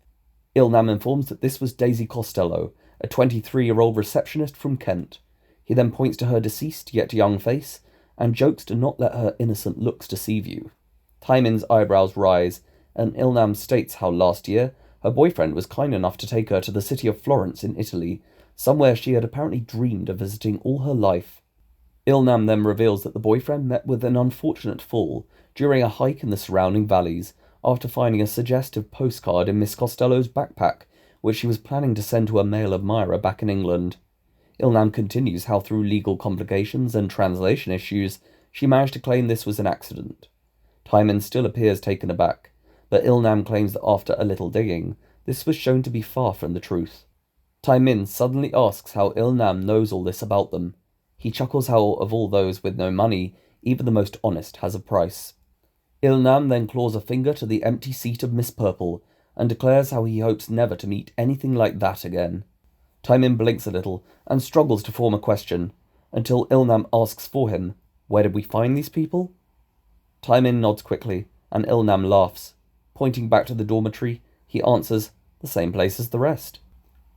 Il-nam informs that this was Daisy Costello, a 23-year-old receptionist from Kent. He then points to her deceased yet young face, and jokes to not let her innocent looks deceive you. Tae-min's eyebrows rise, and Il-nam states how last year her boyfriend was kind enough to take her to the city of Florence in Italy, somewhere she had apparently dreamed of visiting all her life. Il-nam then reveals that the boyfriend met with an unfortunate fall during a hike in the surrounding valleys after finding a suggestive postcard in Miss Costello's backpack, which she was planning to send to a male admirer back in England. Il-nam continues how through legal complications and translation issues, she managed to claim this was an accident. Tae-min still appears taken aback, but Il-nam claims that after a little digging, this was shown to be far from the truth. Tae-min suddenly asks how Il-nam knows all this about them. He chuckles how, of all those with no money, even the most honest has a price. Il-nam then claws a finger to the empty seat of Miss Purple, and declares how he hopes never to meet anything like that again. Tae-min blinks a little, and struggles to form a question, until Il-nam asks for him, "Where did we find these people?" Tae-min nods quickly, and Il-nam laughs. Pointing back to the dormitory, he answers, "The same place as the rest."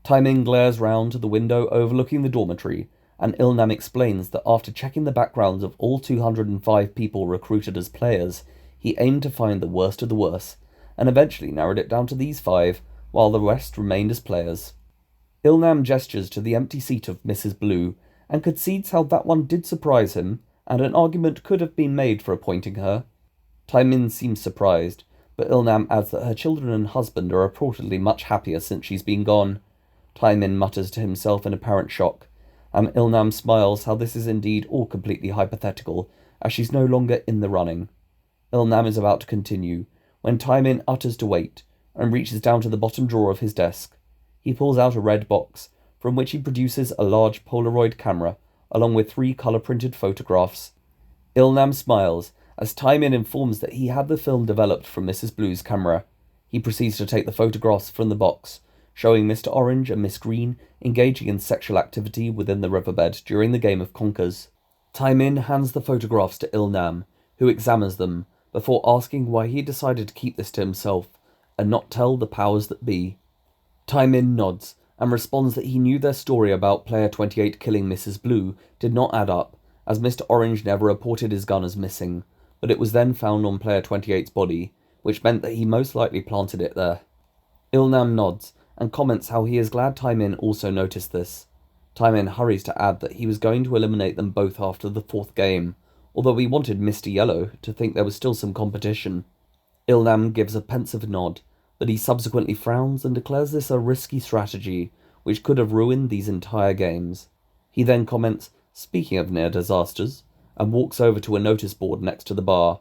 Tae-min glares round to the window overlooking the dormitory, and Il-nam explains that after checking the backgrounds of all 205 people recruited as players, he aimed to find the worst of the worst, and eventually narrowed it down to these 5, while the rest remained as players. Il-nam gestures to the empty seat of Mrs. Blue, and concedes how that one did surprise him, and an argument could have been made for appointing her. Tae-min seems surprised, but Il-nam adds that her children and husband are reportedly much happier since she's been gone. Tae-min mutters to himself in apparent shock, and Ilnam smiles how this is indeed all completely hypothetical, as she's no longer in the running. Ilnam is about to continue, when Taimin utters to wait, and reaches down to the bottom drawer of his desk. He pulls out a red box, from which he produces a large Polaroid camera, along with 3 colour-printed photographs. Ilnam smiles, as Taimin informs that he had the film developed from Mrs. Blue's camera. He proceeds to take the photographs from the box, showing Mr. Orange and Miss Green engaging in sexual activity within the riverbed during the game of Conkers. Taimin hands the photographs to Ilnam, who examines them, before asking why he decided to keep this to himself, and not tell the powers that be. Taimin nods, and responds that he knew their story about Player 28 killing Mrs. Blue did not add up, as Mr. Orange never reported his gun as missing, but it was then found on Player 28's body, which meant that he most likely planted it there. Ilnam nods, and comments how he is glad Taimin also noticed this. Taimin hurries to add that he was going to eliminate them both after the 4th game, although he wanted Mr. Yellow to think there was still some competition. Ilnam gives a pensive nod, but he subsequently frowns and declares this a risky strategy, which could have ruined these entire games. He then comments, "Speaking of near disasters," and walks over to a notice board next to the bar.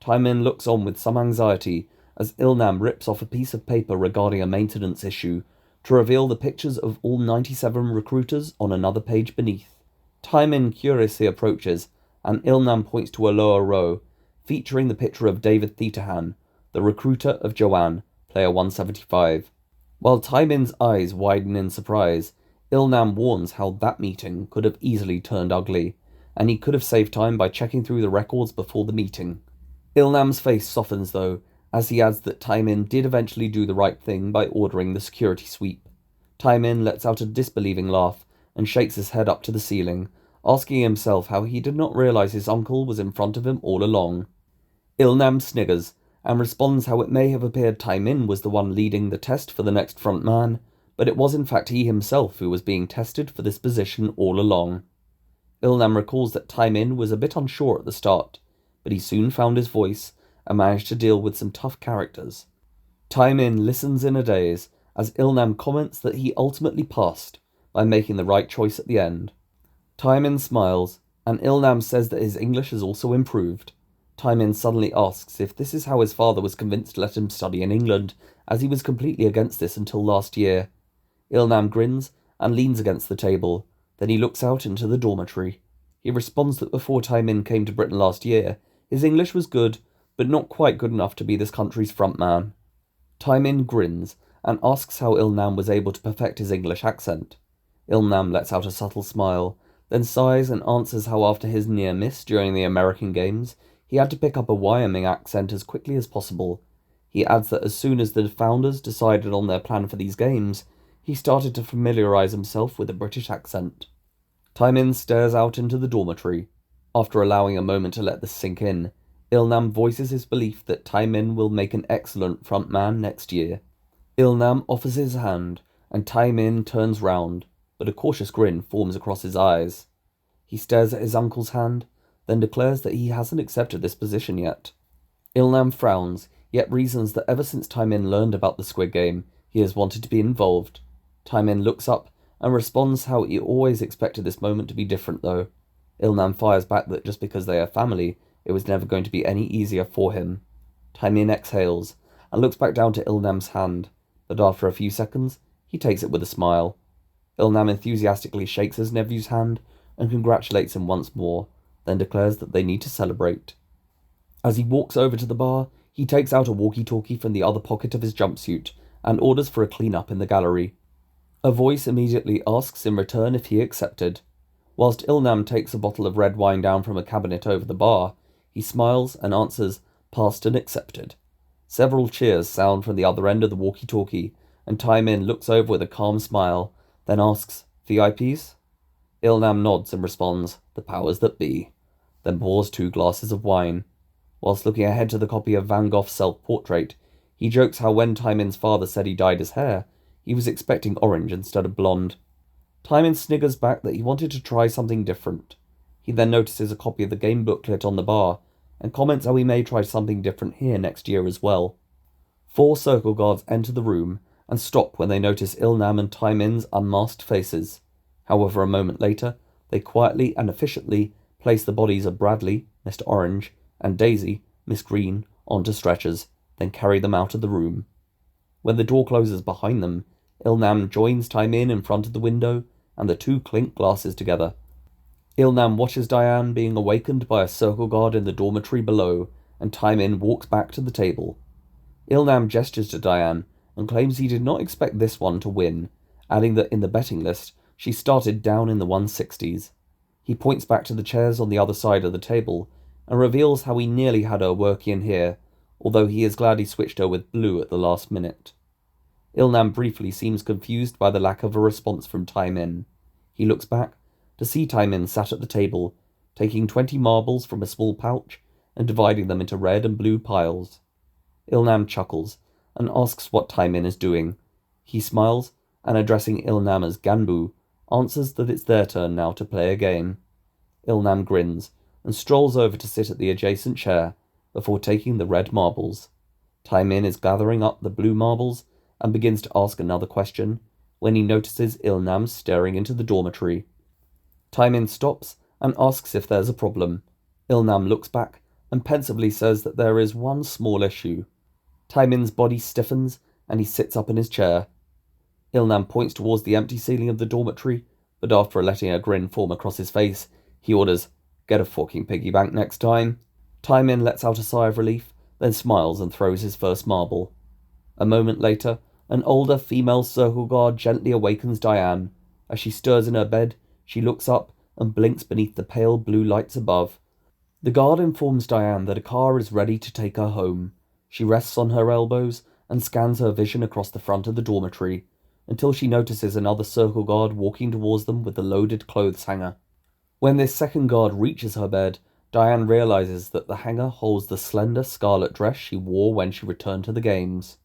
Taimin looks on with some anxiety as Ilnam rips off a piece of paper regarding a maintenance issue to reveal the pictures of all 97 recruiters on another page beneath. Taimin curiously approaches, and Ilnam points to a lower row, featuring the picture of David Thetahan, the recruiter of Joanne, player 175. While Taimin's eyes widen in surprise, Ilnam warns how that meeting could have easily turned ugly, and he could have saved time by checking through the records before the meeting. Ilnam's face softens though, as he adds that Taimin did eventually do the right thing by ordering the security sweep. Taimin lets out a disbelieving laugh and shakes his head up to the ceiling, asking himself how he did not realize his uncle was in front of him all along. Ilnam sniggers, and responds how it may have appeared Taimin was the one leading the test for the next front man, but it was in fact he himself who was being tested for this position all along. Ilnam recalls that Taimin was a bit unsure at the start, but he soon found his voice and managed to deal with some tough characters. Taimin listens in a daze, as Ilnam comments that he ultimately passed by making the right choice at the end. Taimin smiles, and Ilnam says that his English has also improved. Taimin suddenly asks if this is how his father was convinced to let him study in England, as he was completely against this until last year. Ilnam grins and leans against the table, then he looks out into the dormitory. He responds that before Taimin came to Britain last year, his English was good, but not quite good enough to be this country's front man. Taimin grins and asks how Ilnam was able to perfect his English accent. Ilnam lets out a subtle smile, then sighs and answers how after his near miss during the American Games, he had to pick up a Wyoming accent as quickly as possible. He adds that as soon as the founders decided on their plan for these games, he started to familiarise himself with a British accent. Taimin stares out into the dormitory. After allowing a moment to let this sink in, Ilnam voices his belief that Taimin will make an excellent front man next year. Ilnam offers his hand, and Taimin turns round, but a cautious grin forms across his eyes. He stares at his uncle's hand, then declares that he hasn't accepted this position yet. Ilnam frowns, yet reasons that ever since Taimin learned about the Squid Game, he has wanted to be involved. Taimin looks up and responds how he always expected this moment to be different though. Ilnam fires back that just because they are family, it was never going to be any easier for him. Taimin exhales and looks back down to Ilnam's hand, but after a few seconds, he takes it with a smile. Ilnam enthusiastically shakes his nephew's hand and congratulates him once more, then declares that they need to celebrate. As he walks over to the bar, he takes out a walkie-talkie from the other pocket of his jumpsuit and orders for a clean-up in the gallery. A voice immediately asks in return if he accepted. Whilst Ilnam takes a bottle of red wine down from a cabinet over the bar, he smiles and answers, "Passed and accepted." Several cheers sound from the other end of the walkie-talkie, and Taimin looks over with a calm smile, then asks, "VIPs?" Ilnam nods and responds, "The powers that be," then pours 2 glasses of wine. Whilst looking ahead to the copy of Van Gogh's self-portrait, he jokes how when Taimin's father said he dyed his hair, he was expecting orange instead of blonde. Taimin sniggers back that he wanted to try something different. He then notices a copy of the game booklet on the bar, and comments how he may try something different here next year as well. 4 circle guards enter the room, and stop when they notice Ilnam and Taimin's unmasked faces. However, a moment later, they quietly and efficiently place the bodies of Bradley, Mr. Orange, and Daisy, Miss Green, onto stretchers, then carry them out of the room. When the door closes behind them, Ilnam joins Taemin in front of the window, and the two clink glasses together. Ilnam watches Diane being awakened by a circle guard in the dormitory below, and Taemin walks back to the table. Ilnam gestures to Diane and claims he did not expect this one to win, adding that in the betting list she started down in the 160s. He points back to the chairs on the other side of the table and reveals how he nearly had her working in here, although he is glad he switched her with Blue at the last minute. Ilnam briefly seems confused by the lack of a response from Taemin. He looks back to see Taemin sat at the table, taking 20 marbles from a small pouch and dividing them into red and blue piles. Ilnam chuckles and asks what Taemin is doing. He smiles and, addressing Ilnam as Ganbu, answers that it's their turn now to play a game. Ilnam grins and strolls over to sit at the adjacent chair before taking the red marbles. Taemin is gathering up the blue marbles and begins to ask another question when he notices Ilnam staring into the dormitory. Taemin stops and asks if there's a problem. Ilnam looks back and pensively says that there is one small issue. Taemin's body stiffens and he sits up in his chair. Ilnam points towards the empty ceiling of the dormitory, but after letting a grin form across his face, he orders, "Get a fucking piggy bank next time." Taemin lets out a sigh of relief, then smiles and throws his first marble. A moment later, an older female circle guard gently awakens Diane. As she stirs in her bed, she looks up and blinks beneath the pale blue lights above. The guard informs Diane that a car is ready to take her home. She rests on her elbows and scans her vision across the front of the dormitory, until she notices another circle guard walking towards them with the loaded clothes hanger. When this second guard reaches her bed, Diane realizes that the hanger holds the slender scarlet dress she wore when she returned to the games.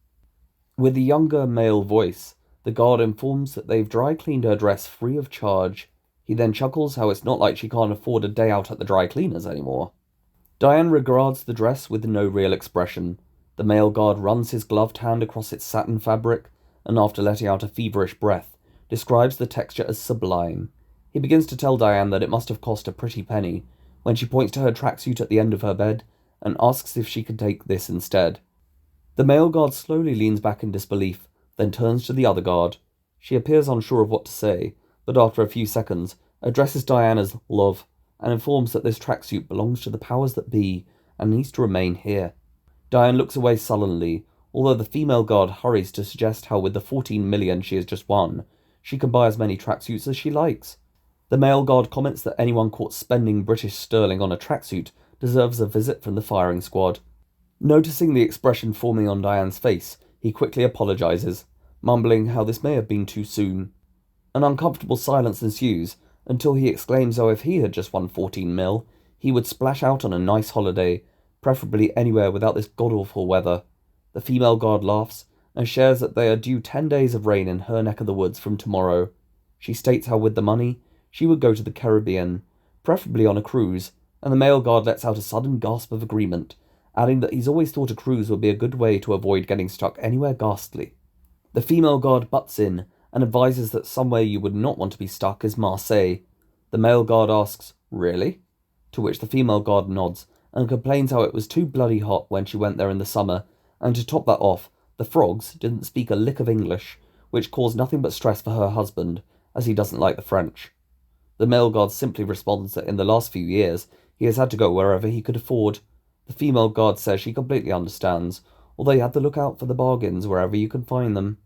With a younger male voice, the guard informs that they've dry cleaned her dress free of charge. He then chuckles how it's not like she can't afford a day out at the dry cleaners anymore. Diane regards the dress with no real expression. The male guard runs his gloved hand across its satin fabric, and after letting out a feverish breath, describes the texture as sublime. He begins to tell Diane that it must have cost a pretty penny, when she points to her tracksuit at the end of her bed and asks if she can take this instead. The male guard slowly leans back in disbelief, then turns to the other guard. She appears unsure of what to say, but after a few seconds, addresses Diane as love, and informs that this tracksuit belongs to the powers that be and needs to remain here. Diane looks away sullenly, although the female guard hurries to suggest how with the 14 million she has just won, she can buy as many tracksuits as she likes. The male guard comments that anyone caught spending British sterling on a tracksuit deserves a visit from the firing squad. Noticing the expression forming on Diane's face, he quickly apologizes, mumbling how this may have been too soon. An uncomfortable silence ensues, until he exclaims how if he had just won 14 mil, he would splash out on a nice holiday, preferably anywhere without this god-awful weather. The female guard laughs, and shares that they are due 10 days of rain in her neck of the woods from tomorrow. She states how with the money, she would go to the Caribbean, preferably on a cruise, and the male guard lets out a sudden gasp of agreement, adding that he's always thought a cruise would be a good way to avoid getting stuck anywhere ghastly. The female guard butts in and advises that somewhere you would not want to be stuck is Marseille. The male guard asks, "Really?" To which the female guard nods and complains how it was too bloody hot when she went there in the summer, and to top that off, the frogs didn't speak a lick of English, which caused nothing but stress for her husband, as he doesn't like the French. The male guard simply responds that in the last few years, he has had to go wherever he could afford. The female guard says she completely understands, although you have to look out for the bargains wherever you can find them.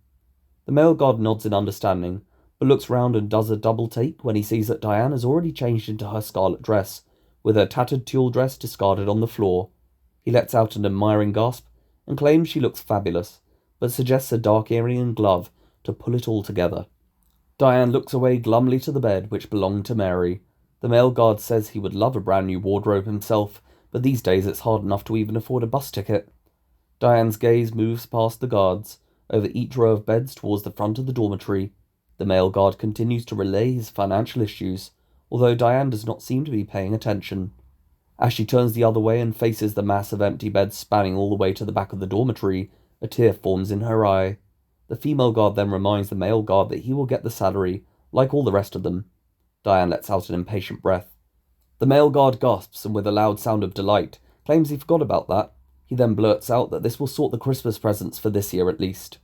The male guard nods in understanding, but looks round and does a double take when he sees that Diane has already changed into her scarlet dress, with her tattered tulle dress discarded on the floor. He lets out an admiring gasp and claims she looks fabulous, but suggests a dark earring and glove to pull it all together. Diane looks away glumly to the bed which belonged to Mary. The male guard says he would love a brand new wardrobe himself, but these days it's hard enough to even afford a bus ticket. Diane's gaze moves past the guards, over each row of beds towards the front of the dormitory. The male guard continues to relay his financial issues, although Diane does not seem to be paying attention. As she turns the other way and faces the mass of empty beds spanning all the way to the back of the dormitory, a tear forms in her eye. The female guard then reminds the male guard that he will get the salary like all the rest of them. Diane lets out an impatient breath. The male guard gasps and with a loud sound of delight, claims he forgot about that. He then blurts out that this will sort the Christmas presents for this year at least.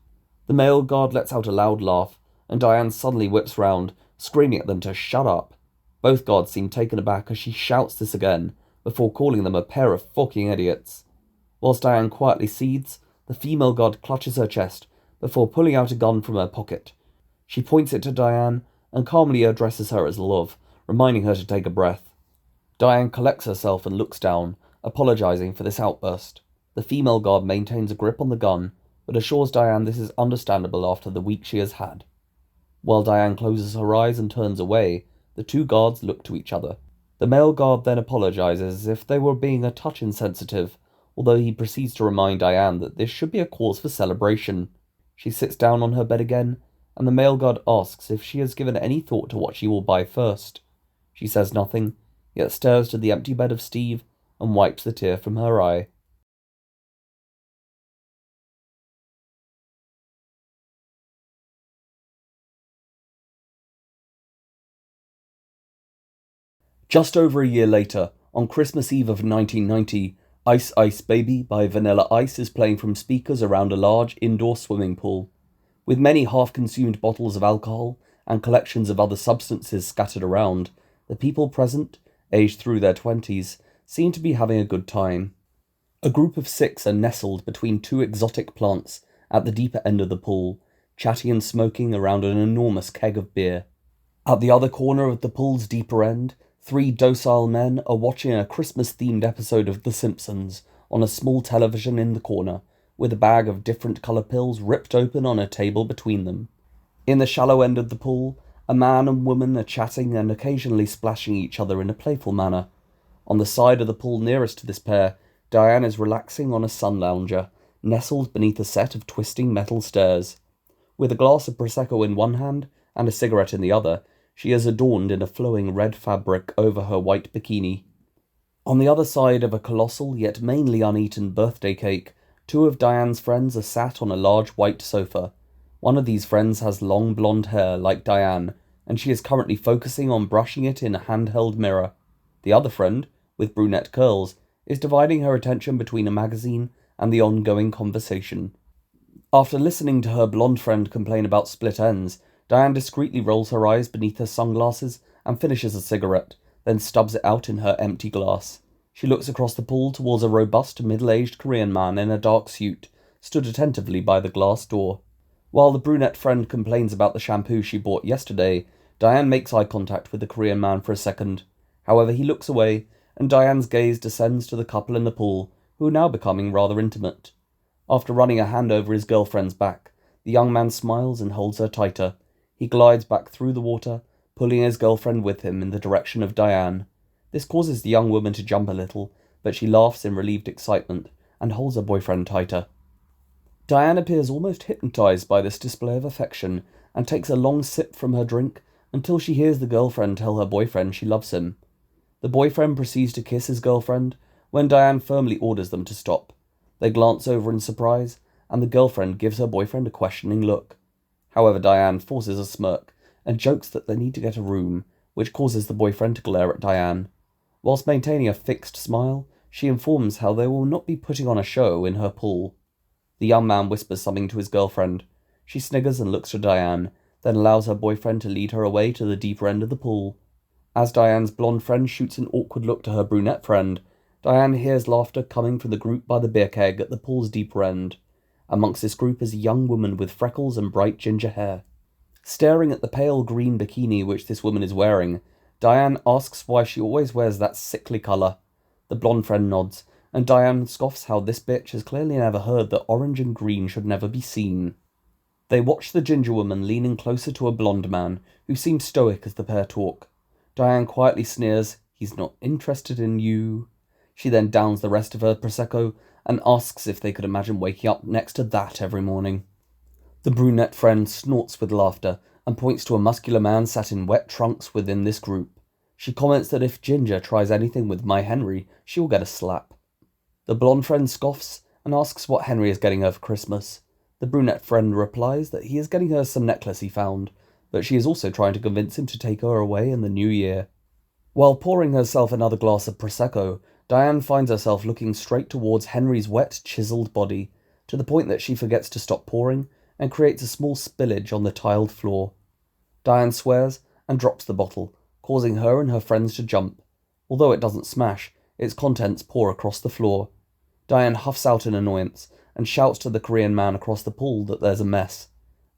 The male guard lets out a loud laugh, and Diane suddenly whips round, screaming at them to shut up. Both guards seem taken aback as she shouts this again, before calling them a pair of fucking idiots. Whilst Diane quietly seethes, the female guard clutches her chest, before pulling out a gun from her pocket. She points it to Diane, and calmly addresses her as love, reminding her to take a breath. Diane collects herself and looks down, apologising for this outburst. The female guard maintains a grip on the gun, but assures Diane this is understandable after the week she has had. While Diane closes her eyes and turns away, the two guards look to each other. The male guard then apologises as if they were being a touch insensitive, although he proceeds to remind Diane that this should be a cause for celebration. She sits down on her bed again, and the male guard asks if she has given any thought to what she will buy first. She says nothing, yet stares to the empty bed of Steve and wipes the tear from her eye. Just over a year later, on Christmas Eve of 1990, Ice Ice Baby by Vanilla Ice is playing from speakers around a large indoor swimming pool. With many half-consumed bottles of alcohol and collections of other substances scattered around, the people present, aged through their 20s, seem to be having a good time. A group of 6 are nestled between 2 exotic plants at the deeper end of the pool, chatting and smoking around an enormous keg of beer. At the other corner of the pool's deeper end, 3 docile men are watching a Christmas-themed episode of The Simpsons on a small television in the corner, with a bag of different colour pills ripped open on a table between them. In the shallow end of the pool, a man and woman are chatting and occasionally splashing each other in a playful manner. On the side of the pool nearest to this pair, Diane is relaxing on a sun lounger, nestled beneath a set of twisting metal stairs. With a glass of Prosecco in one hand and a cigarette in the other, she is adorned in a flowing red fabric over her white bikini. On the other side of a colossal yet mainly uneaten birthday cake, 2 of Diane's friends are sat on a large white sofa. One of these friends has long blonde hair like Diane, and she is currently focusing on brushing it in a handheld mirror. The other friend, with brunette curls, is dividing her attention between a magazine and the ongoing conversation. After listening to her blonde friend complain about split ends, Diane discreetly rolls her eyes beneath her sunglasses and finishes a cigarette, then stubs it out in her empty glass. She looks across the pool towards a robust, middle-aged Korean man in a dark suit, stood attentively by the glass door. While the brunette friend complains about the shampoo she bought yesterday, Diane makes eye contact with the Korean man for a second. However, he looks away, and Diane's gaze descends to the couple in the pool, who are now becoming rather intimate. After running a hand over his girlfriend's back, the young man smiles and holds her tighter. He glides back through the water, pulling his girlfriend with him in the direction of Diane. This causes the young woman to jump a little, but she laughs in relieved excitement and holds her boyfriend tighter. Diane appears almost hypnotized by this display of affection and takes a long sip from her drink until she hears the girlfriend tell her boyfriend she loves him. The boyfriend proceeds to kiss his girlfriend when Diane firmly orders them to stop. They glance over in surprise, and the girlfriend gives her boyfriend a questioning look. However, Diane forces a smirk and jokes that they need to get a room, which causes the boyfriend to glare at Diane. Whilst maintaining a fixed smile, she informs how they will not be putting on a show in her pool. The young man whispers something to his girlfriend. She sniggers and looks to Diane, then allows her boyfriend to lead her away to the deeper end of the pool. As Diane's blonde friend shoots an awkward look to her brunette friend, Diane hears laughter coming from the group by the beer keg at the pool's deeper end. Amongst this group is a young woman with freckles and bright ginger hair. Staring at the pale green bikini which this woman is wearing, Diane asks why she always wears that sickly colour. The blonde friend nods, and Diane scoffs how this bitch has clearly never heard that orange and green should never be seen. They watch the ginger woman leaning closer to a blonde man, who seems stoic as the pair talk. Diane quietly sneers, "He's not interested in you." She then downs the rest of her Prosecco and asks if they could imagine waking up next to that every morning. The brunette friend snorts with laughter and points to a muscular man sat in wet trunks within this group. She comments that if Ginger tries anything with my Henry, she will get a slap. The blonde friend scoffs and asks what Henry is getting her for Christmas. The brunette friend replies that he is getting her some necklace he found, but she is also trying to convince him to take her away in the new year. While pouring herself another glass of Prosecco, Diane finds herself looking straight towards Henry's wet, chiseled body, to the point that she forgets to stop pouring and creates a small spillage on the tiled floor. Diane swears and drops the bottle, causing her and her friends to jump. Although it doesn't smash, its contents pour across the floor. Diane huffs out in annoyance and shouts to the Korean man across the pool that there's a mess.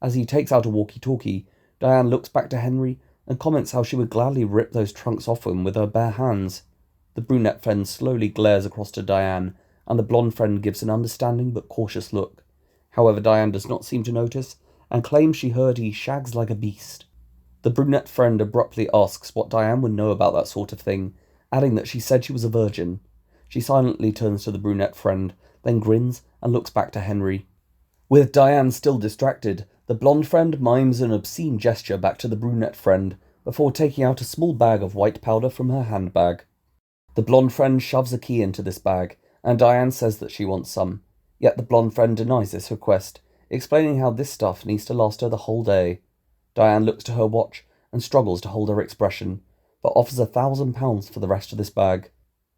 As he takes out a walkie-talkie, Diane looks back to Henry and comments how she would gladly rip those trunks off him with her bare hands. The brunette friend slowly glares across to Diane, and the blonde friend gives an understanding but cautious look. However, Diane does not seem to notice, and claims she heard he shags like a beast. The brunette friend abruptly asks what Diane would know about that sort of thing, adding that she said she was a virgin. She silently turns to the brunette friend, then grins and looks back to Henry. With Diane still distracted, the blonde friend mimes an obscene gesture back to the brunette friend before taking out a small bag of white powder from her handbag. The blonde friend shoves a key into this bag, and Diane says that she wants some. Yet the blonde friend denies this request, explaining how this stuff needs to last her the whole day. Diane looks to her watch and struggles to hold her expression, but offers £1,000 for the rest of this bag.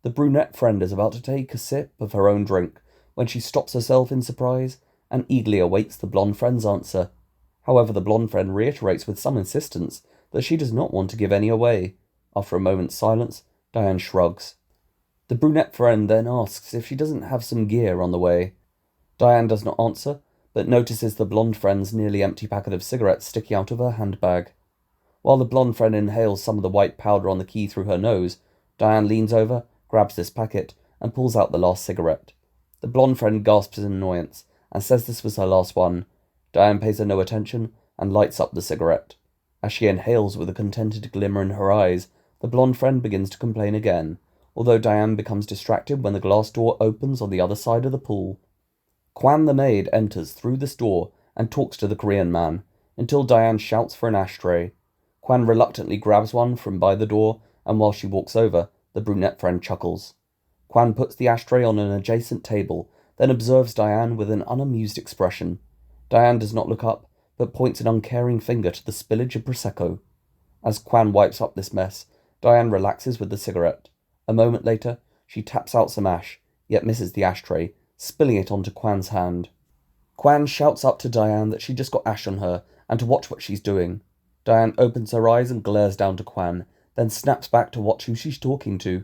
The brunette friend is about to take a sip of her own drink when she stops herself in surprise and eagerly awaits the blonde friend's answer. However, the blonde friend reiterates with some insistence that she does not want to give any away. After a moment's silence, Diane shrugs. The brunette friend then asks if she doesn't have some gear on the way. Diane does not answer, but notices the blonde friend's nearly empty packet of cigarettes sticking out of her handbag. While the blonde friend inhales some of the white powder on the key through her nose, Diane leans over, grabs this packet, and pulls out the last cigarette. The blonde friend gasps in annoyance and says this was her last one. Diane pays her no attention and lights up the cigarette. As she inhales with a contented glimmer in her eyes, the blonde friend begins to complain again, although Diane becomes distracted when the glass door opens on the other side of the pool. Kwan the maid enters through this door and talks to the Korean man, until Diane shouts for an ashtray. Kwan reluctantly grabs one from by the door, and while she walks over, the brunette friend chuckles. Kwan puts the ashtray on an adjacent table, then observes Diane with an unamused expression. Diane does not look up, but points an uncaring finger to the spillage of Prosecco. As Kwan wipes up this mess, Diane relaxes with the cigarette. A moment later, she taps out some ash, yet misses the ashtray, spilling it onto Kwan's hand. Kwan shouts up to Diane that she just got ash on her, and to watch what she's doing. Diane opens her eyes and glares down to Kwan, then snaps back to watch who she's talking to.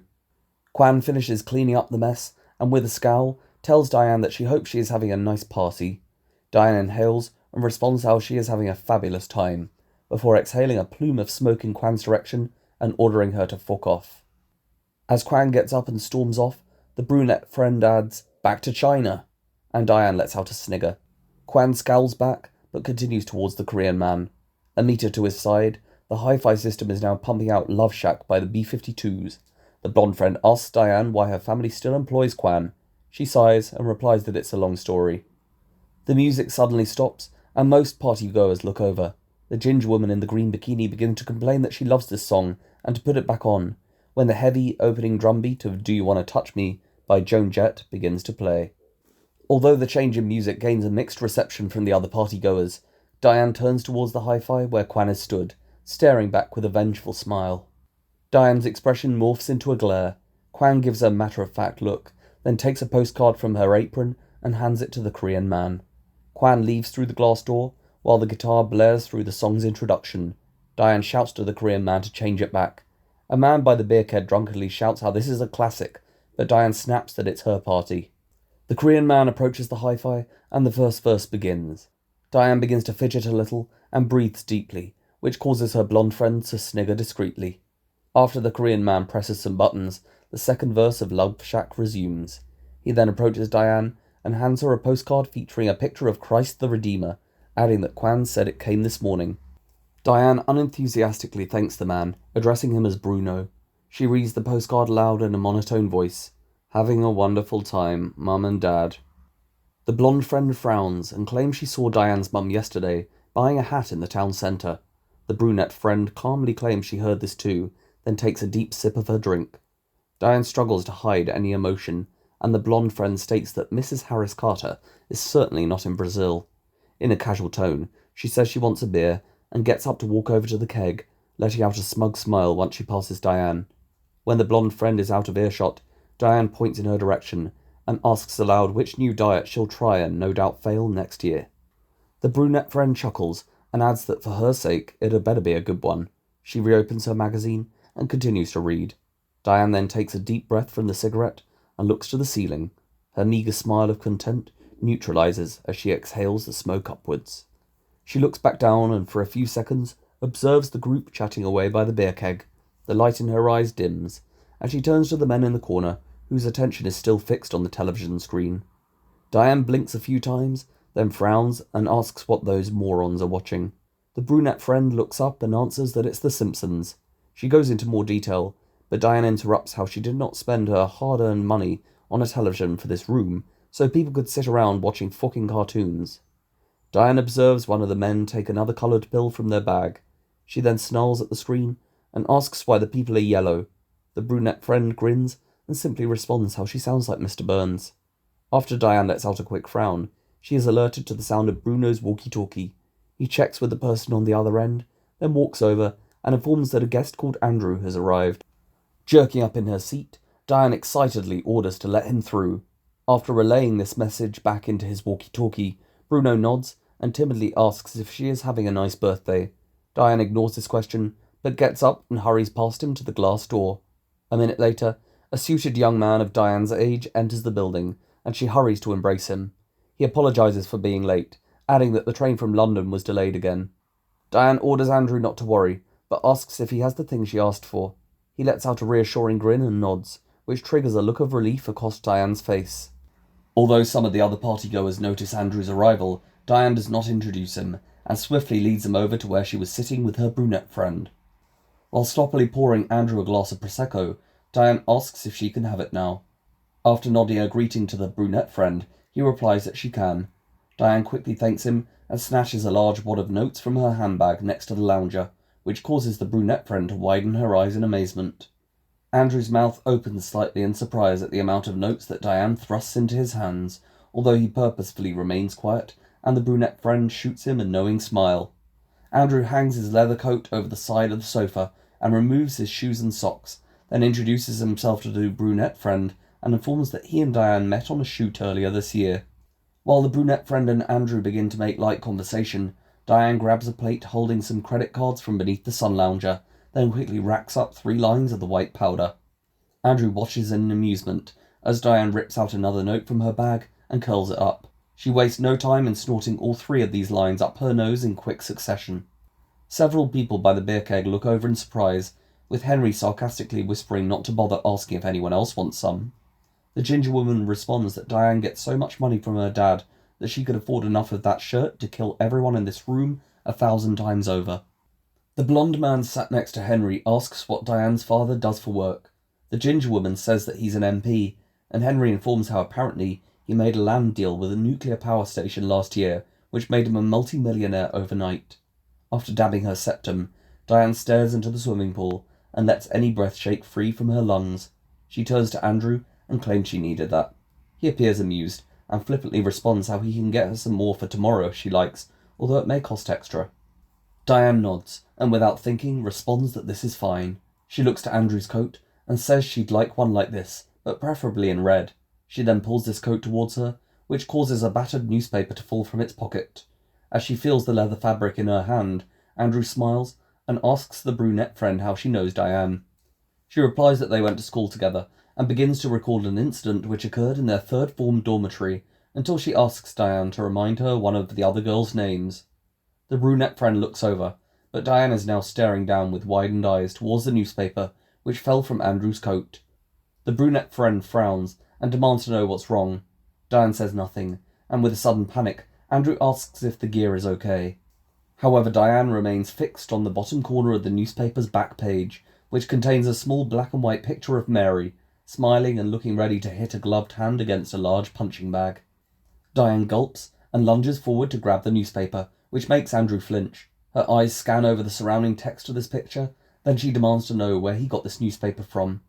Kwan finishes cleaning up the mess, and with a scowl, tells Diane that she hopes she is having a nice party. Diane inhales and responds how she is having a fabulous time, before exhaling a plume of smoke in Kwan's direction and ordering her to fuck off. As Kwan gets up and storms off, the brunette friend adds, "Back to China," and Diane lets out a snigger. Kwan scowls back, but continues towards the Korean man. A meter to his side, the hi-fi system is now pumping out Love Shack by the B-52s. The blonde friend asks Diane why her family still employs Kwan. She sighs and replies that it's a long story. The music suddenly stops, and most party-goers look over. The ginger woman in the green bikini begins to complain that she loves this song, and to put it back on, when the heavy opening drum beat of Do You Wanna Touch Me by Joan Jett begins to play. Although the change in music gains a mixed reception from the other party-goers, Diane turns towards the hi-fi where Kwan has stood, staring back with a vengeful smile. Diane's expression morphs into a glare. Kwan gives her a matter-of-fact look, then takes a postcard from her apron and hands it to the Korean man. Kwan leaves through the glass door, while the guitar blares through the song's introduction. Diane shouts to the Korean man to change it back. A man by the beer keg drunkenly shouts how this is a classic, but Diane snaps that it's her party. The Korean man approaches the hi-fi, and the first verse begins. Diane begins to fidget a little and breathes deeply, which causes her blonde friend to snigger discreetly. After the Korean man presses some buttons, the second verse of Love Shack resumes. He then approaches Diane and hands her a postcard featuring a picture of Christ the Redeemer, adding that Kwan said it came this morning. Diane unenthusiastically thanks the man, addressing him as Bruno. She reads the postcard aloud in a monotone voice. "Having a wonderful time, Mum and Dad." The blonde friend frowns and claims she saw Diane's mum yesterday buying a hat in the town centre. The brunette friend calmly claims she heard this too, then takes a deep sip of her drink. Diane struggles to hide any emotion, and the blonde friend states that Mrs. Harris Carter is certainly not in Brazil. In a casual tone, she says she wants a beer, and gets up to walk over to the keg, letting out a smug smile once she passes Diane. When the blonde friend is out of earshot, Diane points in her direction and asks aloud which new diet she'll try and no doubt fail next year. The brunette friend chuckles and adds that for her sake it had better be a good one. She reopens her magazine and continues to read. Diane then takes a deep breath from the cigarette and looks to the ceiling. Her meagre smile of content neutralizes as she exhales the smoke upwards. She looks back down and for a few seconds observes the group chatting away by the beer keg. The light in her eyes dims, and she turns to the men in the corner, whose attention is still fixed on the television screen. Diane blinks a few times, then frowns and asks what those morons are watching. The brunette friend looks up and answers that it's The Simpsons. She goes into more detail, but Diane interrupts how she did not spend her hard-earned money on a television for this room, so people could sit around watching fucking cartoons. Diane observes one of the men take another coloured pill from their bag. She then snarls at the screen and asks why the people are yellow. The brunette friend grins and simply responds how she sounds like Mr. Burns. After Diane lets out a quick frown, she is alerted to the sound of Bruno's walkie-talkie. He checks with the person on the other end, then walks over and informs that a guest called Andrew has arrived. Jerking up in her seat, Diane excitedly orders to let him through. After relaying this message back into his walkie-talkie, Bruno nods and timidly asks if she is having a nice birthday. Diane ignores this question, but gets up and hurries past him to the glass door. A minute later, a suited young man of Diane's age enters the building, and she hurries to embrace him. He apologizes for being late, adding that the train from London was delayed again. Diane orders Andrew not to worry, but asks if he has the thing she asked for. He lets out a reassuring grin and nods, which triggers a look of relief across Diane's face. Although some of the other partygoers notice Andrew's arrival, Diane does not introduce him, and swiftly leads him over to where she was sitting with her brunette friend. While sloppily pouring Andrew a glass of Prosecco, Diane asks if she can have it now. After nodding a greeting to the brunette friend, he replies that she can. Diane quickly thanks him and snatches a large wad of notes from her handbag next to the lounger, which causes the brunette friend to widen her eyes in amazement. Andrew's mouth opens slightly in surprise at the amount of notes that Diane thrusts into his hands, although he purposefully remains quiet, and the brunette friend shoots him a knowing smile. Andrew hangs his leather coat over the side of the sofa and removes his shoes and socks, then introduces himself to the brunette friend and informs that he and Diane met on a shoot earlier this year. While the brunette friend and Andrew begin to make light conversation, Diane grabs a plate holding some credit cards from beneath the sun lounger, then quickly racks up 3 lines of the white powder. Andrew watches in amusement as Diane rips out another note from her bag and curls it up. She wastes no time in snorting all 3 of these lines up her nose in quick succession. Several people by the beer keg look over in surprise, with Henry sarcastically whispering not to bother asking if anyone else wants some. The ginger woman responds that Diane gets so much money from her dad that she could afford enough of that shirt to kill everyone in this room 1,000 times over. The blonde man sat next to Henry asks what Diane's father does for work. The ginger woman says that he's an MP, and Henry informs how apparently he made a land deal with a nuclear power station last year, which made him a multi-millionaire overnight. After dabbing her septum, Diane stares into the swimming pool and lets any breath shake free from her lungs. She turns to Andrew and claims she needed that. He appears amused, and flippantly responds how he can get her some more for tomorrow if she likes, although it may cost extra. Diane nods, and without thinking, responds that this is fine. She looks to Andrew's coat, and says she'd like one like this, but preferably in red. She then pulls this coat towards her, which causes a battered newspaper to fall from its pocket. As she feels the leather fabric in her hand, Andrew smiles, and asks the brunette friend how she knows Diane. She replies that they went to school together, and begins to recall an incident which occurred in their third form dormitory, until she asks Diane to remind her one of the other girls' names. The brunette friend looks over, but Diane is now staring down with widened eyes towards the newspaper, which fell from Andrew's coat. The brunette friend frowns and demands to know what's wrong. Diane says nothing, and with a sudden panic, Andrew asks if the gear is okay. However, Diane remains fixed on the bottom corner of the newspaper's back page, which contains a small black and white picture of Mary, smiling and looking ready to hit a gloved hand against a large punching bag. Diane gulps and lunges forward to grab the newspaper, which makes Andrew flinch. Her eyes scan over the surrounding text of this picture, then she demands to know where he got this newspaper from.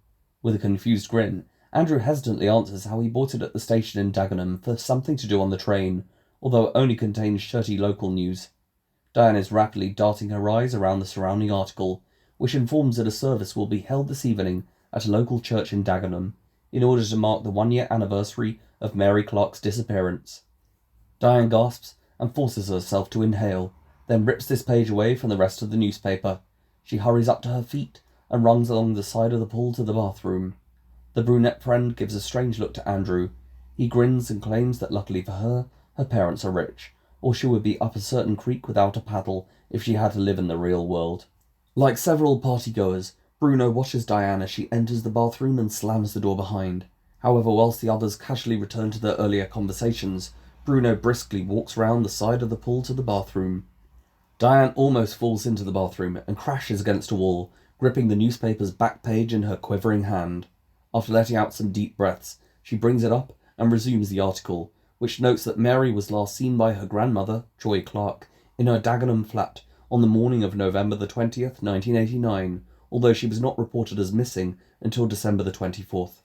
With a confused grin, Andrew hesitantly answers how he bought it at the station in Dagenham for something to do on the train, although it only contains shirty local news. Diane is rapidly darting her eyes around the surrounding article, which informs that a service will be held this evening at a local church in Dagenham, in order to mark the 1-year anniversary of Mary Clark's disappearance. Diane gasps and forces herself to inhale, then rips this page away from the rest of the newspaper. She hurries up to her feet and runs along the side of the pool to the bathroom. The brunette friend gives a strange look to Andrew. He grins and claims that luckily for her, her parents are rich, or she would be up a certain creek without a paddle if she had to live in the real world. Like several partygoers, Bruno watches Diane as she enters the bathroom and slams the door behind. However, whilst the others casually return to their earlier conversations, Bruno briskly walks round the side of the pool to the bathroom. Diane almost falls into the bathroom and crashes against a wall, gripping the newspaper's back page in her quivering hand. After letting out some deep breaths, she brings it up and resumes the article, which notes that Mary was last seen by her grandmother, Joy Clark, in her Dagenham flat on the morning of November the 20th, 1989, although she was not reported as missing until December the 24th.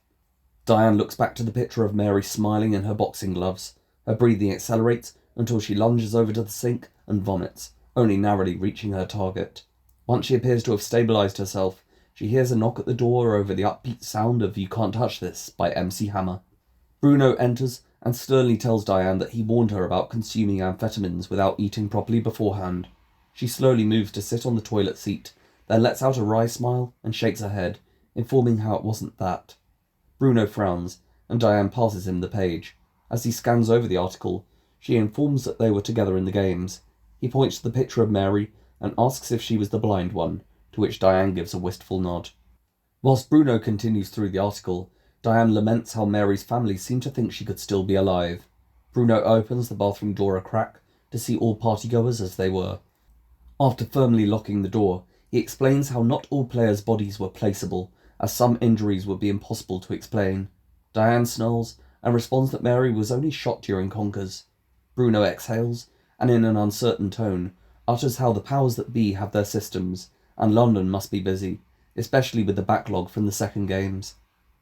Diane looks back to the picture of Mary smiling in her boxing gloves. Her breathing accelerates until she lunges over to the sink and vomits, only narrowly reaching her target. Once she appears to have stabilised herself, she hears a knock at the door over the upbeat sound of You Can't Touch This by MC Hammer. Bruno enters and sternly tells Diane that he warned her about consuming amphetamines without eating properly beforehand. She slowly moves to sit on the toilet seat, then lets out a wry smile and shakes her head, informing how it wasn't that. Bruno frowns, and Diane passes him the page. As he scans over the article, she informs that they were together in the games. He points to the picture of Mary and asks if she was the blind one, to which Diane gives a wistful nod. Whilst Bruno continues through the article, Diane laments how Mary's family seemed to think she could still be alive. Bruno opens the bathroom door a crack to see all partygoers as they were. After firmly locking the door, he explains how not all players' bodies were placeable, as some injuries would be impossible to explain. Diane snarls and responds that Mary was only shot during conkers. Bruno exhales, and in an uncertain tone, utters how the powers that be have their systems, and London must be busy, especially with the backlog from the second games.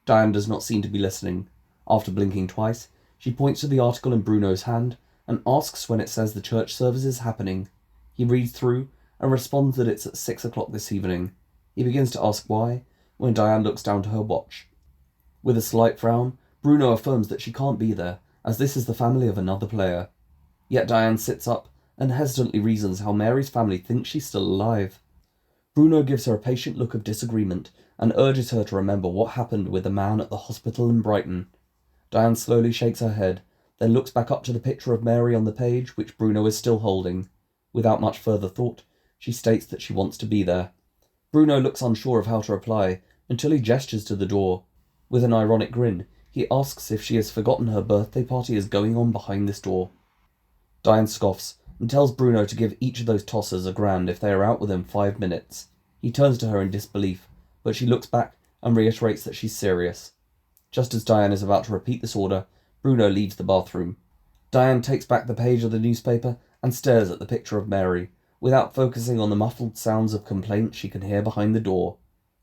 Diane does not seem to be listening. After blinking twice, she points to the article in Bruno's hand and asks when it says the church service is happening. He reads through and responds that it's at 6 o'clock this evening. He begins to ask why, when Diane looks down to her watch. With a slight frown, Bruno affirms that she can't be there, as this is the family of another player. Yet Diane sits up and hesitantly reasons how Mary's family thinks she's still alive. Bruno gives her a patient look of disagreement and urges her to remember what happened with the man at the hospital in Brighton. Diane slowly shakes her head, then looks back up to the picture of Mary on the page, which Bruno is still holding. Without much further thought, she states that she wants to be there. Bruno looks unsure of how to reply, until he gestures to the door. With an ironic grin, he asks if she has forgotten her birthday party is going on behind this door. Diane scoffs and tells Bruno to give each of those tossers £1,000 if they are out within 5 minutes. He turns to her in disbelief, but she looks back and reiterates that she's serious. Just as Diane is about to repeat this order, Bruno leaves the bathroom. Diane takes back the page of the newspaper and stares at the picture of Mary, without focusing on the muffled sounds of complaint she can hear behind the door.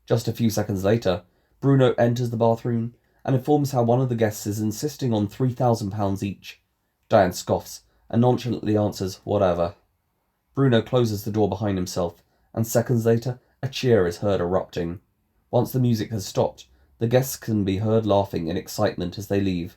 Just a few seconds later, Bruno enters the bathroom and informs how one of the guests is insisting on £3,000 each. Diane scoffs and nonchalantly answers, whatever. Bruno closes the door behind himself, and seconds later, a cheer is heard erupting. Once the music has stopped, the guests can be heard laughing in excitement as they leave.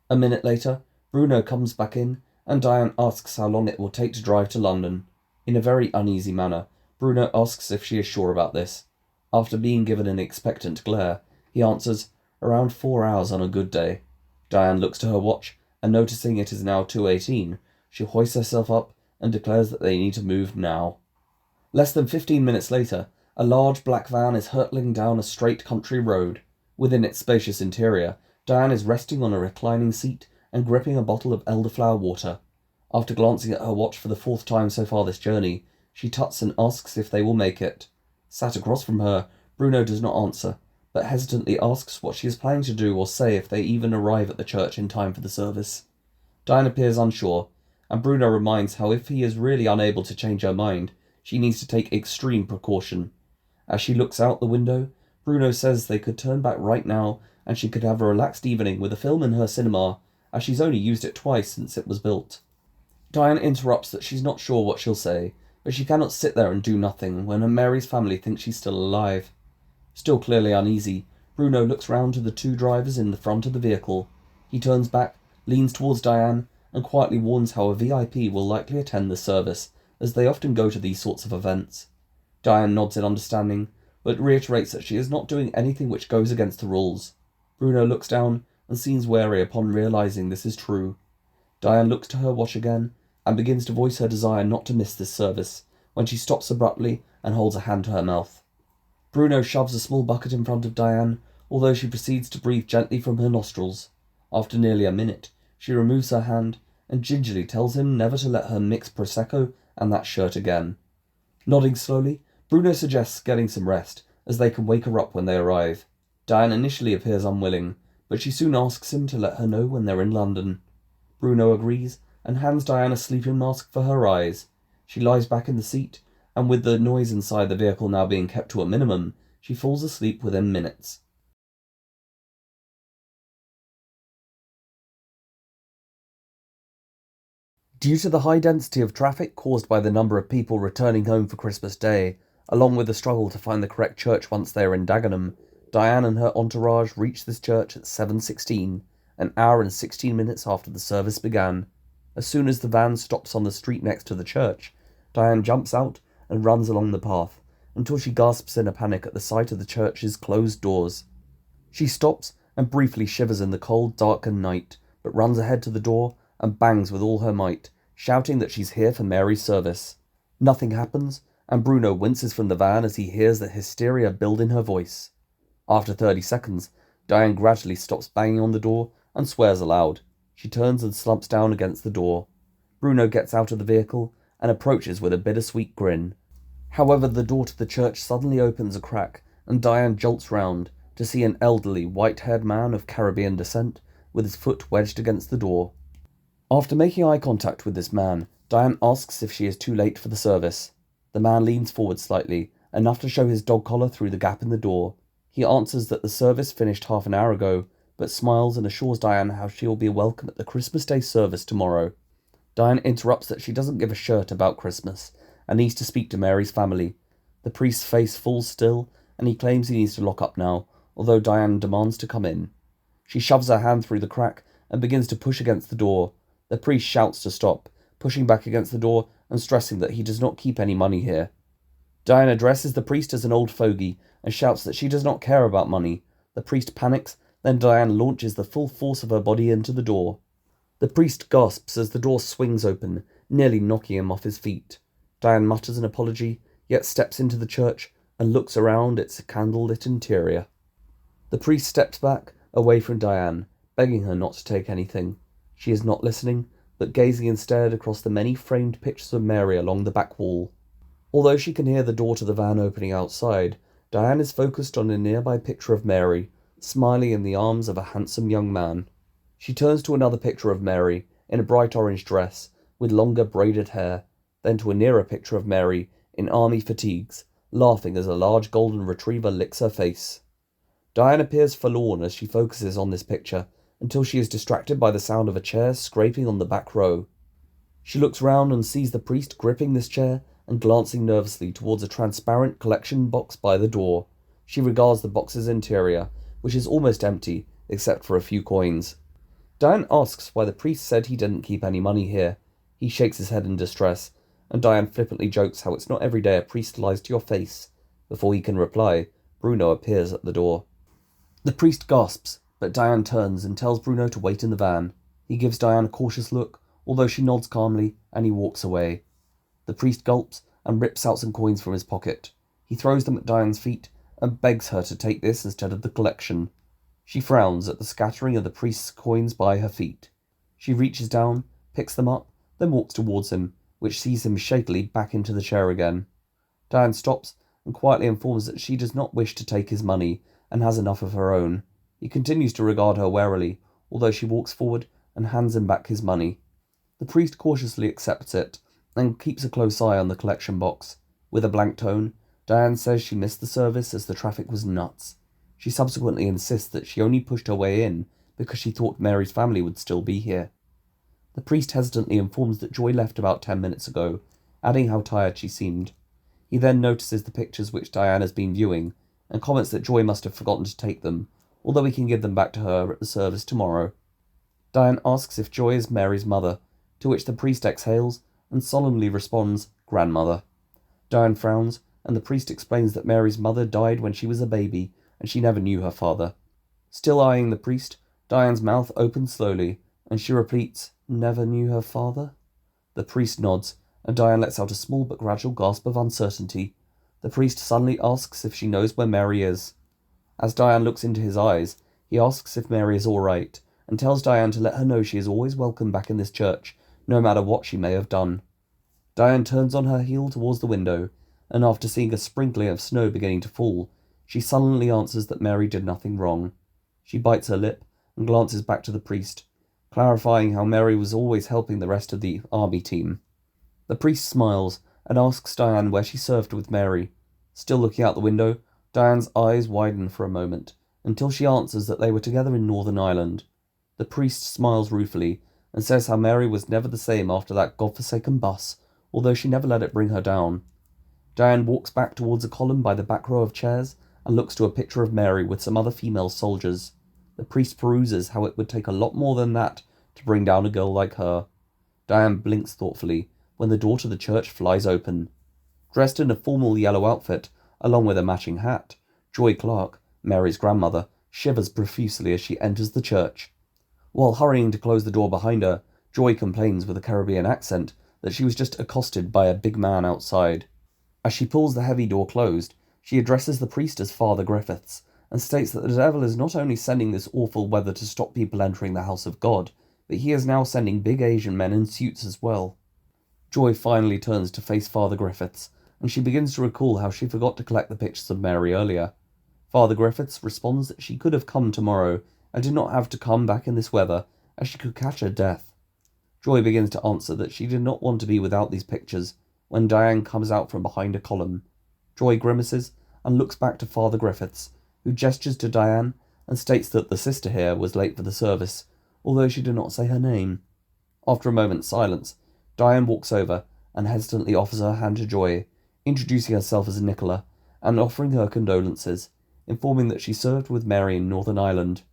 A minute later, Bruno comes back in, and Diane asks how long it will take to drive to London. In a very uneasy manner, Bruno asks if she is sure about this. After being given an expectant glare, he answers, around 4 hours on a good day. Diane looks to her watch, and noticing it is now 2:18, she hoists herself up and declares that they need to move now. Less than 15 minutes later, a large black van is hurtling down a straight country road. Within its spacious interior, Diane is resting on a reclining seat and gripping a bottle of elderflower water. After glancing at her watch for the 4th time so far this journey, she tuts and asks if they will make it. Sat across from her, Bruno does not answer, but hesitantly asks what she is planning to do or say if they even arrive at the church in time for the service. Diane appears unsure, and Bruno reminds how if he is really unable to change her mind, she needs to take extreme precaution. As she looks out the window, Bruno says they could turn back right now and she could have a relaxed evening with a film in her cinema, as she's only used it twice since it was built. Diane interrupts that she's not sure what she'll say, but she cannot sit there and do nothing when her Mary's family thinks she's still alive. Still clearly uneasy, Bruno looks round to the two drivers in the front of the vehicle. He turns back, leans towards Diane, and quietly warns how a VIP will likely attend the service, as they often go to these sorts of events. Diane nods in understanding, but reiterates that she is not doing anything which goes against the rules. Bruno looks down and seems wary upon realizing this is true. Diane looks to her watch again, and begins to voice her desire not to miss this service, when she stops abruptly and holds a hand to her mouth. Bruno shoves a small bucket in front of Diane, although she proceeds to breathe gently from her nostrils. After nearly a minute, she removes her hand and gingerly tells him never to let her mix Prosecco and that shirt again. Nodding slowly, Bruno suggests getting some rest, as they can wake her up when they arrive. Diane initially appears unwilling, but she soon asks him to let her know when they're in London. Bruno agrees and hands Diane a sleeping mask for her eyes. She lies back in the seat, and with the noise inside the vehicle now being kept to a minimum, she falls asleep within minutes. Due to the high density of traffic caused by the number of people returning home for Christmas Day, along with the struggle to find the correct church once they are in Dagenham, Diane and her entourage reach this church at 7:16, an hour and 16 minutes after the service began. As soon as the van stops on the street next to the church, Diane jumps out and runs along the path, until she gasps in a panic at the sight of the church's closed doors. She stops and briefly shivers in the cold, darkened night, but runs ahead to the door and bangs with all her might, shouting that she's here for Mary's service. Nothing happens, and Bruno winces from the van as he hears the hysteria build in her voice. After 30 seconds, Diane gradually stops banging on the door and swears aloud. She turns and slumps down against the door. Bruno gets out of the vehicle and approaches with a bittersweet grin. However, the door to the church suddenly opens a crack, and Diane jolts round to see an elderly, white-haired man of Caribbean descent with his foot wedged against the door. After making eye contact with this man, Diane asks if she is too late for the service. The man leans forward slightly, enough to show his dog collar through the gap in the door. He answers that the service finished half an hour ago, but smiles and assures Diane how she will be welcome at the Christmas Day service tomorrow. Diane interrupts that she doesn't give a shirt about Christmas, and needs to speak to Mary's family. The priest's face falls still, and he claims he needs to lock up now, although Diane demands to come in. She shoves her hand through the crack and begins to push against the door. The priest shouts to stop, pushing back against the door and stressing that he does not keep any money here. Diane addresses the priest as an old fogey and shouts that she does not care about money. The priest panics, then Diane launches the full force of her body into the door. The priest gasps as the door swings open, nearly knocking him off his feet. Diane mutters an apology, yet steps into the church and looks around its candlelit interior. The priest steps back, away from Diane, begging her not to take anything. She is not listening, but gazing instead across the many framed pictures of Mary along the back wall. Although she can hear the door to the van opening outside, Diane is focused on a nearby picture of Mary, smiling in the arms of a handsome young man. She turns to another picture of Mary, in a bright orange dress, with longer braided hair, then to a nearer picture of Mary, in army fatigues, laughing as a large golden retriever licks her face. Diane appears forlorn as she focuses on this picture, until she is distracted by the sound of a chair scraping on the back row. She looks round and sees the priest gripping this chair and glancing nervously towards a transparent collection box by the door. She regards the box's interior, which is almost empty, except for a few coins. Diane asks why the priest said he didn't keep any money here. He shakes his head in distress, and Diane flippantly jokes how it's not every day a priest lies to your face. Before he can reply, Bruno appears at the door. The priest gasps, but Diane turns and tells Bruno to wait in the van. He gives Diane a cautious look, although she nods calmly, and he walks away. The priest gulps and rips out some coins from his pocket. He throws them at Diane's feet and begs her to take this instead of the collection. She frowns at the scattering of the priest's coins by her feet. She reaches down, picks them up, then walks towards him, which sees him shakily back into the chair again. Diane stops and quietly informs that she does not wish to take his money and has enough of her own. He continues to regard her warily, although she walks forward and hands him back his money. The priest cautiously accepts it and keeps a close eye on the collection box. With a blank tone, Diane says she missed the service as the traffic was nuts. She subsequently insists that she only pushed her way in because she thought Mary's family would still be here. The priest hesitantly informs that Joy left about 10 minutes ago. adding how tired she seemed. He then notices the pictures which Diane has been viewing, and comments that Joy must have forgotten to take them, although he can give them back to her at the service tomorrow. Diane asks if Joy is Mary's mother, to which the priest exhales and solemnly responds, "Grandmother." Diane frowns, and the priest explains that Mary's mother died when she was a baby, and she never knew her father. Still eyeing the priest, Diane's mouth opens slowly, and she repeats, "Never knew her father?" The priest nods, and Diane lets out a small but gradual gasp of uncertainty. The priest suddenly asks if she knows where Mary is. As Diane looks into his eyes, he asks if Mary is all right, and tells Diane to let her know she is always welcome back in this church, no matter what she may have done. Diane turns on her heel towards the window, and after seeing a sprinkling of snow beginning to fall, she sullenly answers that Mary did nothing wrong. She bites her lip and glances back to the priest, clarifying how Mary was always helping the rest of the army team. The priest smiles and asks Diane where she served with Mary. Still looking out the window, Diane's eyes widen for a moment, until she answers that they were together in Northern Ireland. The priest smiles ruefully and says how Mary was never the same after that godforsaken bus, although she never let it bring her down. Diane walks back towards a column by the back row of chairs and looks to a picture of Mary with some other female soldiers. The priest peruses how it would take a lot more than that to bring down a girl like her. Diane blinks thoughtfully when the door to the church flies open. Dressed in a formal yellow outfit, along with a matching hat, Joy Clark, Mary's grandmother, shivers profusely as she enters the church. While hurrying to close the door behind her, Joy complains with a Caribbean accent that she was just accosted by a big man outside. As she pulls the heavy door closed, she addresses the priest as Father Griffiths, and states that the devil is not only sending this awful weather to stop people entering the house of God, but he is now sending big Asian men in suits as well. Joy finally turns to face Father Griffiths, and she begins to recall how she forgot to collect the pictures of Mary earlier. Father Griffiths responds that she could have come tomorrow, and did not have to come back in this weather, as she could catch her death. Joy begins to answer that she did not want to be without these pictures, when Diane comes out from behind a column. Joy grimaces and looks back to Father Griffiths, who gestures to Diane and states that the sister here was late for the service, although she did not say her name. After a moment's silence, Diane walks over and hesitantly offers her hand to Joy, introducing herself as Nicola and offering her condolences, informing that she served with Mary in Northern Ireland.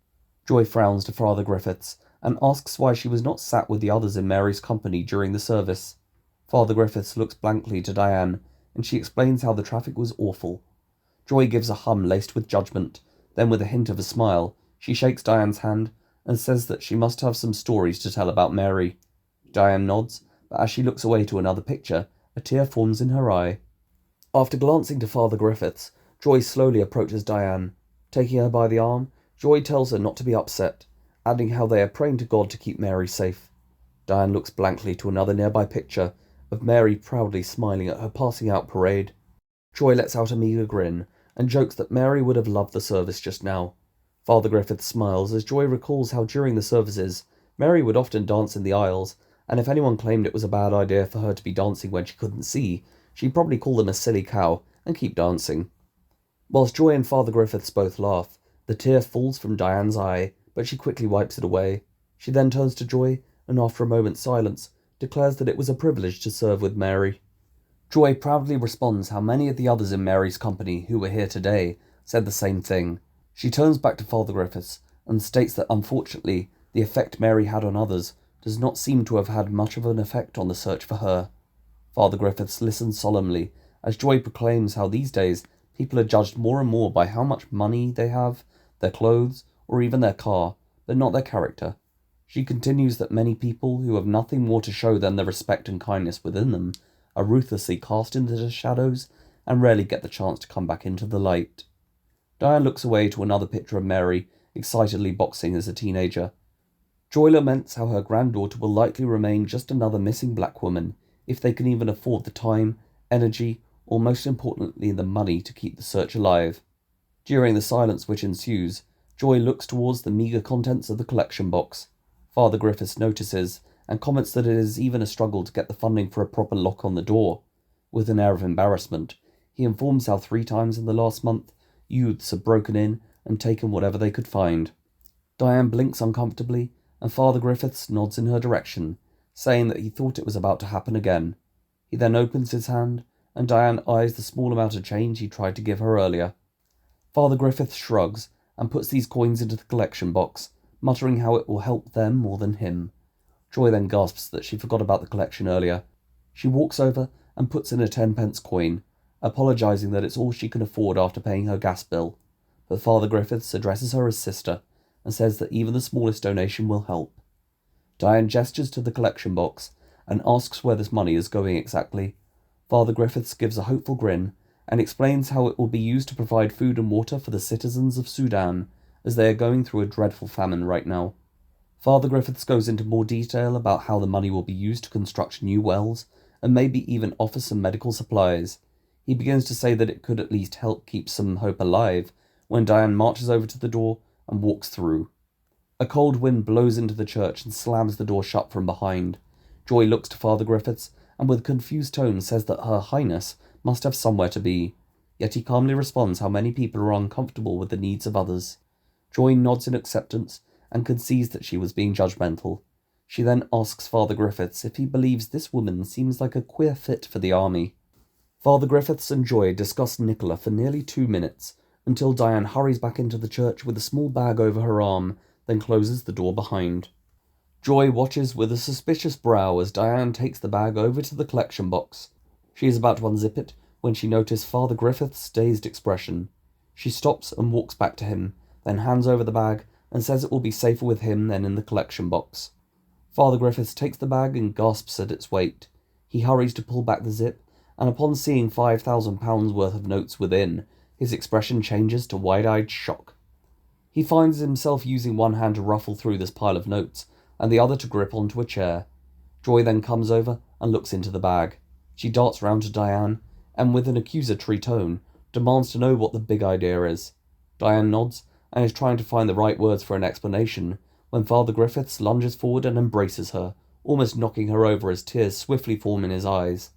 Joy frowns to Father Griffiths and asks why she was not sat with the others in Mary's company during the service. Father Griffiths looks blankly to Diane, and she explains how the traffic was awful. Joy gives a hum laced with judgment, then with a hint of a smile, she shakes Diane's hand and says that she must have some stories to tell about Mary. Diane nods, but as she looks away to another picture, a tear forms in her eye. After glancing to Father Griffiths, Joy slowly approaches Diane. Taking her by the arm, Joy tells her not to be upset, adding how they are praying to God to keep Mary safe. Diane looks blankly to another nearby picture of Mary proudly smiling at her passing out parade. Joy lets out a meagre grin and jokes that Mary would have loved the service just now. Father Griffiths smiles as Joy recalls how during the services, Mary would often dance in the aisles, and if anyone claimed it was a bad idea for her to be dancing when she couldn't see, she'd probably call them a silly cow and keep dancing. Whilst Joy and Father Griffiths both laugh, the tear falls from Diane's eye, but she quickly wipes it away. She then turns to Joy, and after a moment's silence, declares that it was a privilege to serve with Mary. Joy proudly responds how many of the others in Mary's company who were here today said the same thing. She turns back to Father Griffiths and states that unfortunately the effect Mary had on others does not seem to have had much of an effect on the search for her. Father Griffiths listens solemnly as Joy proclaims how these days people are judged more and more by how much money they have, their clothes, or even their car, but not their character. She continues that many people who have nothing more to show than the respect and kindness within them are ruthlessly cast into the shadows and rarely get the chance to come back into the light. Diane looks away to another picture of Mary, excitedly boxing as a teenager. Joy laments how her granddaughter will likely remain just another missing black woman, if they can even afford the time, energy, or most importantly the money to keep the search alive. During the silence which ensues, Joy looks towards the meagre contents of the collection box. Father Griffiths notices and comments that it is even a struggle to get the funding for a proper lock on the door. With an air of embarrassment, he informs how 3 times in the last month, youths have broken in and taken whatever they could find. Diane blinks uncomfortably, and Father Griffiths nods in her direction, saying that he thought it was about to happen again. He then opens his hand, and Diane eyes the small amount of change he tried to give her earlier. Father Griffiths shrugs and puts these coins into the collection box, muttering how it will help them more than him. Joy then gasps that she forgot about the collection earlier. She walks over and puts in a 10-pence coin, apologising that it's all she can afford after paying her gas bill. But Father Griffiths addresses her as sister and says that even the smallest donation will help. Diane gestures to the collection box and asks where this money is going exactly. Father Griffiths gives a hopeful grin and explains how it will be used to provide food and water for the citizens of Sudan, as they are going through a dreadful famine right now. Father Griffiths goes into more detail about how the money will be used to construct new wells, and maybe even offer some medical supplies. He begins to say that it could at least help keep some hope alive, when Diane marches over to the door and walks through. A cold wind blows into the church and slams the door shut from behind. Joy looks to Father Griffiths, and with a confused tone says that Her Highness must have somewhere to be, yet he calmly responds how many people are uncomfortable with the needs of others. Joy nods in acceptance and concedes that she was being judgmental. She then asks Father Griffiths if he believes this woman seems like a queer fit for the army. Father Griffiths and Joy discuss Nicola for nearly 2 minutes, until Diane hurries back into the church with a small bag over her arm, then closes the door behind. Joy watches with a suspicious brow as Diane takes the bag over to the collection box. She is about to unzip it when she notices Father Griffith's dazed expression. She stops and walks back to him, then hands over the bag and says it will be safer with him than in the collection box. Father Griffiths takes the bag and gasps at its weight. He hurries to pull back the zip, and upon seeing £5,000 worth of notes within, his expression changes to wide-eyed shock. He finds himself using one hand to ruffle through this pile of notes, and the other to grip onto a chair. Joy then comes over and looks into the bag. She darts round to Diane, and with an accusatory tone, demands to know what the big idea is. Diane nods, and is trying to find the right words for an explanation, when Father Griffiths lunges forward and embraces her, almost knocking her over as tears swiftly form in his eyes.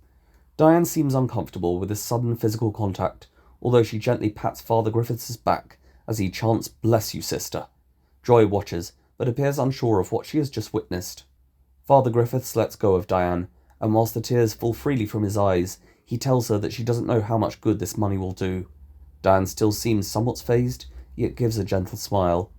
Diane seems uncomfortable with this sudden physical contact, although she gently pats Father Griffiths' back as he chants, "Bless you, sister." Joy watches, but appears unsure of what she has just witnessed. Father Griffiths lets go of Diane, and whilst the tears fall freely from his eyes, he tells her that she doesn't know how much good this money will do. Diane still seems somewhat fazed, yet gives a gentle smile.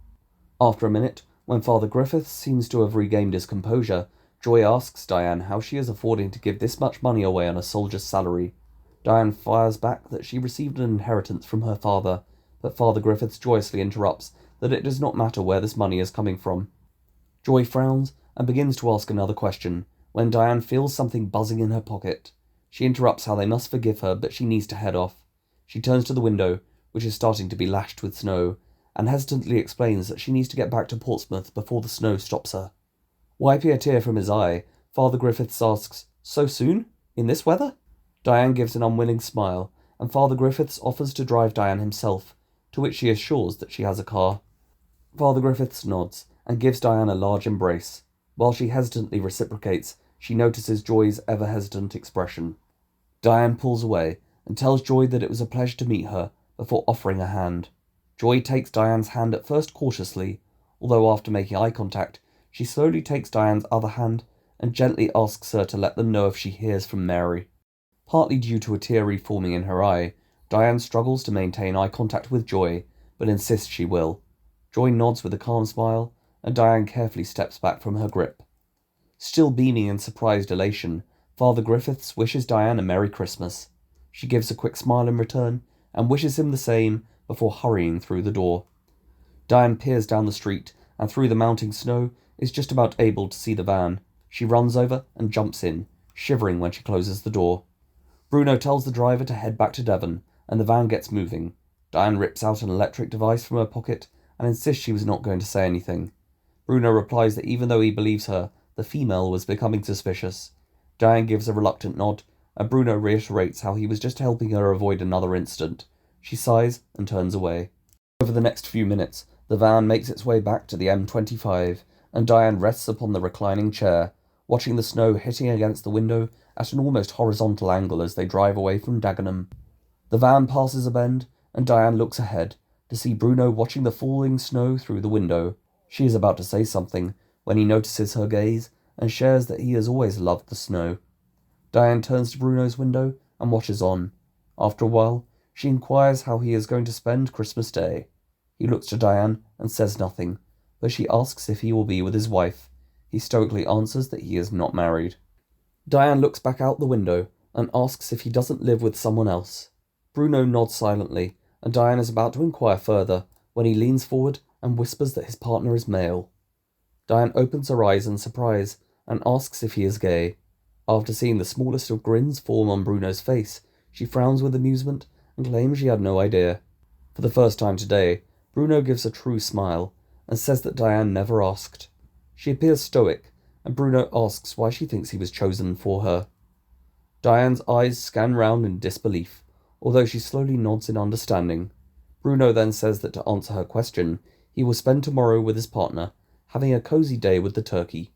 After a minute, when Father Griffiths seems to have regained his composure, Joy asks Diane how she is affording to give this much money away on a soldier's salary. Diane fires back that she received an inheritance from her father, but Father Griffiths joyously interrupts that it does not matter where this money is coming from. Joy frowns and begins to ask another question, when Diane feels something buzzing in her pocket. She interrupts how they must forgive her, but she needs to head off. She turns to the window, which is starting to be lashed with snow, and hesitantly explains that she needs to get back to Portsmouth before the snow stops her. Wiping a tear from his eye, Father Griffiths asks, "So soon? In this weather?" Diane gives an unwilling smile, and Father Griffiths offers to drive Diane himself, to which she assures that she has a car. Father Griffiths nods and gives Diane a large embrace. While she hesitantly reciprocates, she notices Joy's ever-hesitant expression. Diane pulls away and tells Joy that it was a pleasure to meet her before offering a hand. Joy takes Diane's hand at first cautiously, although after making eye contact, she slowly takes Diane's other hand and gently asks her to let them know if she hears from Mary. Partly due to a tear reforming in her eye, Diane struggles to maintain eye contact with Joy, but insists she will. Joy nods with a calm smile, and Diane carefully steps back from her grip. Still beaming in surprised elation, Father Griffiths wishes Diane a Merry Christmas. She gives a quick smile in return, and wishes him the same before hurrying through the door. Diane peers down the street, and through the mounting snow is just about able to see the van. She runs over and jumps in, shivering when she closes the door. Bruno tells the driver to head back to Devon, and the van gets moving. Diane rips out an electric device from her pocket and insists she was not going to say anything. Bruno replies that even though he believes her, the female was becoming suspicious. Diane gives a reluctant nod, and Bruno reiterates how he was just helping her avoid another incident. She sighs and turns away. Over the next few minutes, the van makes its way back to the M25, and Diane rests upon the reclining chair, watching the snow hitting against the window at an almost horizontal angle as they drive away from Dagenham. The van passes a bend, and Diane looks ahead to see Bruno watching the falling snow through the window. She is about to say something when he notices her gaze and shares that he has always loved the snow. Diane turns to Bruno's window and watches on. After a while, she inquires how he is going to spend Christmas Day. He looks to Diane and says nothing, though she asks if he will be with his wife. He stoically answers that he is not married. Diane looks back out the window and asks if he doesn't live with someone else. Bruno nods silently, and Diane is about to inquire further when he leans forward and whispers that his partner is male. Diane opens her eyes in surprise and asks if he is gay. After seeing the smallest of grins form on Bruno's face, she frowns with amusement and claims she had no idea. For the first time today, Bruno gives a true smile and says that Diane never asked. She appears stoic, and Bruno asks why she thinks he was chosen for her. Diane's eyes scan round in disbelief, although she slowly nods in understanding. Bruno then says that to answer her question, he will spend tomorrow with his partner, having a cosy day with the turkey.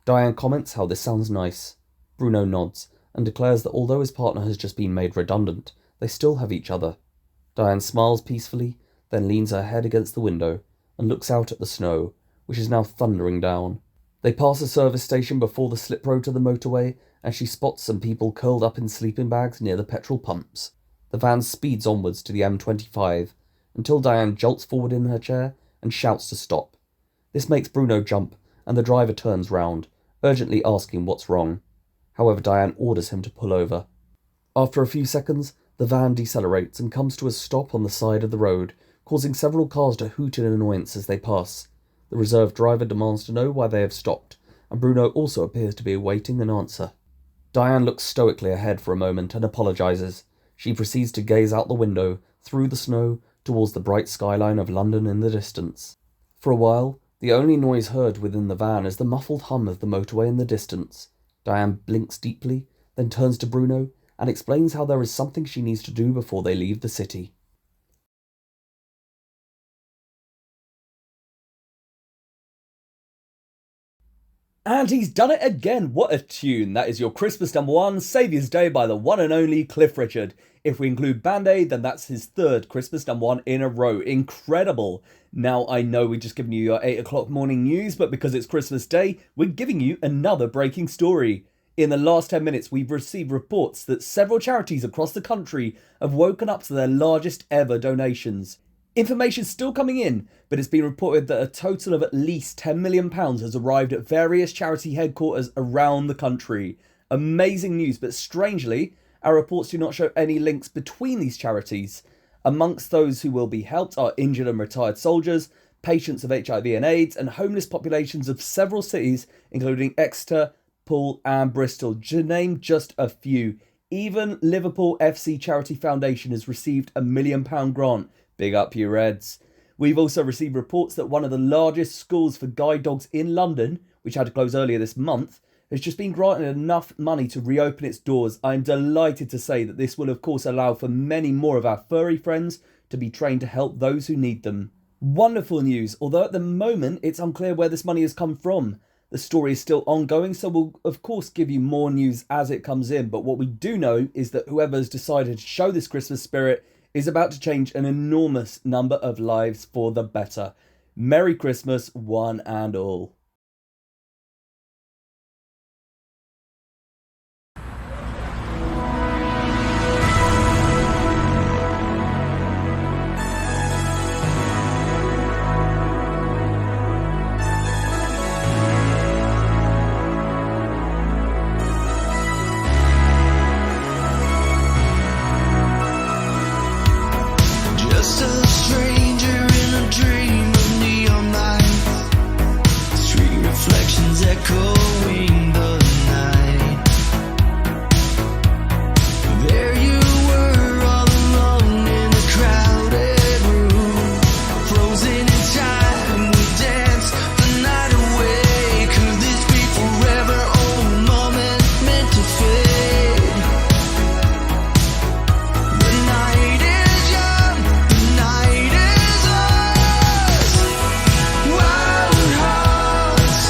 Diane comments how this sounds nice. Bruno nods and declares that although his partner has just been made redundant, they still have each other. Diane smiles peacefully, then leans her head against the window and looks out at the snow, which is now thundering down. They pass a service station before the slip road to the motorway, and she spots some people curled up in sleeping bags near the petrol pumps. The van speeds onwards to the M25, until Diane jolts forward in her chair and shouts to stop. This makes Bruno jump, and the driver turns round, urgently asking what's wrong. However, Diane orders him to pull over. After a few seconds, the van decelerates and comes to a stop on the side of the road, causing several cars to hoot in annoyance as they pass. The reserve driver demands to know why they have stopped, and Bruno also appears to be awaiting an answer. Diane looks stoically ahead for a moment and apologises. She proceeds to gaze out the window, through the snow, towards the bright skyline of London in the distance. For a while, the only noise heard within the van is the muffled hum of the motorway in the distance. Diane blinks deeply, then turns to Bruno and explains how there is something she needs to do before they leave the city. And he's done it again! What a tune! That is your Christmas number one, Saviour's Day by the one and only Cliff Richard. If we include Band-Aid, then that's his third Christmas number one in a row. Incredible! Now, I know we've just given you your 8 o'clock morning news, but because it's Christmas Day, we're giving you another breaking story. In the last 10 minutes, we've received reports that several charities across the country have woken up to their largest ever donations. Information's still coming in, but it's been reported that a total of at least £10 million has arrived at various charity headquarters around the country. Amazing news, but strangely, our reports do not show any links between these charities. Amongst those who will be helped are injured and retired soldiers, patients of HIV and AIDS, and homeless populations of several cities, including Exeter, Poole and Bristol, to name just a few. Even Liverpool FC Charity Foundation has received a £1 million grant. Big up you Reds. We've also received reports that one of the largest schools for guide dogs in London, which had to close earlier this month, has just been granted enough money to reopen its doors. I'm delighted to say that this will of course allow for many more of our furry friends to be trained to help those who need them. Wonderful news, although at the moment it's unclear where this money has come from. The story is still ongoing, so we'll of course give you more news as it comes in, but what we do know is that whoever's decided to show this Christmas spirit is about to change an enormous number of lives for the better. Merry Christmas, one and all. Just a stranger in a dream of neon lights, sweet reflections echoing the night. There you were, all alone in a crowded room, frozen in time. We danced the night away. Could this be forever? Oh, moment meant to fade. The night is young. Night is ours, wild hearts.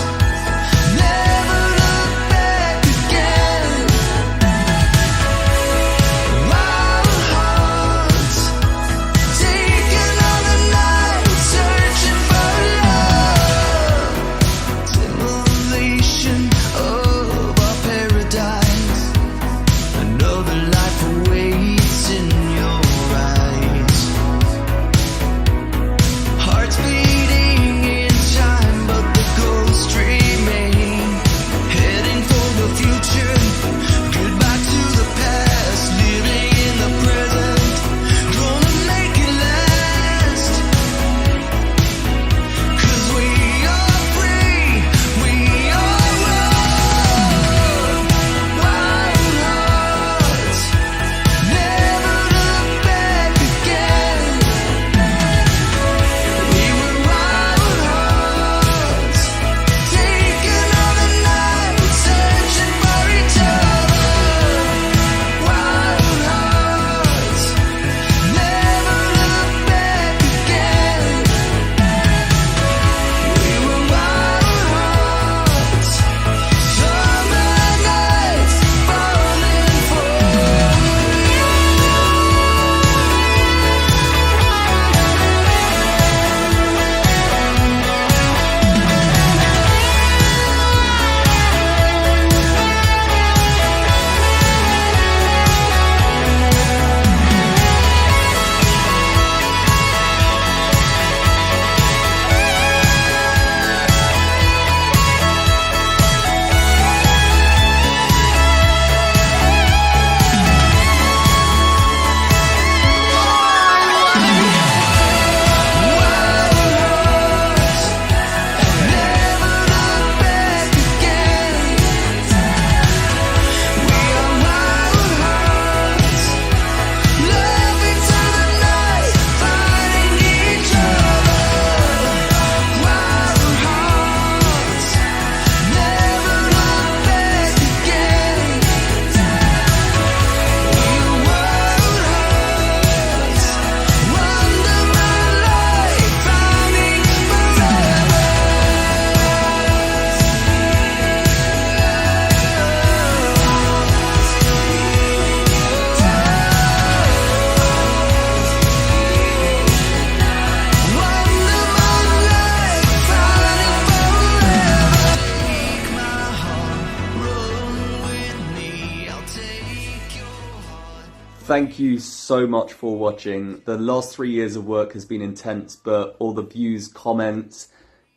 Thank you so much for watching. The last 3 years of work has been intense, but all the views, comments,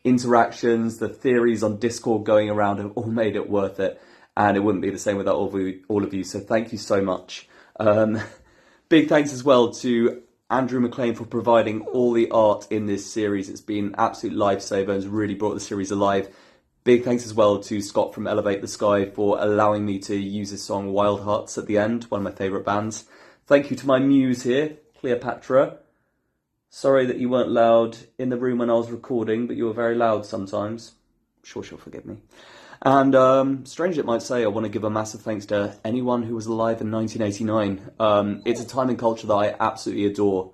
interactions, the theories on Discord going around have all made it worth it. And it wouldn't be the same without all of you. So thank you so much. Big thanks as well to Andrew MacLaine for providing all the art in this series. It's been an absolute lifesaver and has really brought the series alive. Big thanks as well to Scott from Elevate the Sky for allowing me to use his song Wild Hearts at the end, one of my favourite bands. Thank you to my muse here, Cleopatra. Sorry that you weren't loud in the room when I was recording, but you were very loud sometimes. I'm sure she'll forgive me. And strange it might say, I want to give a massive thanks to anyone who was alive in 1989. It's a time in culture that I absolutely adore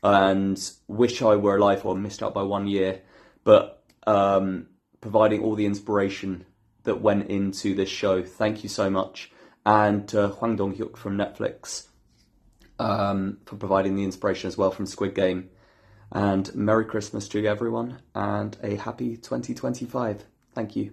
and wish I were alive or missed out by 1 year. But providing all the inspiration that went into this show, thank you so much. And to Hwang Dong-hyuk from Netflix for providing the inspiration as well from Squid Game. And Merry Christmas to everyone and a happy 2025. Thank you.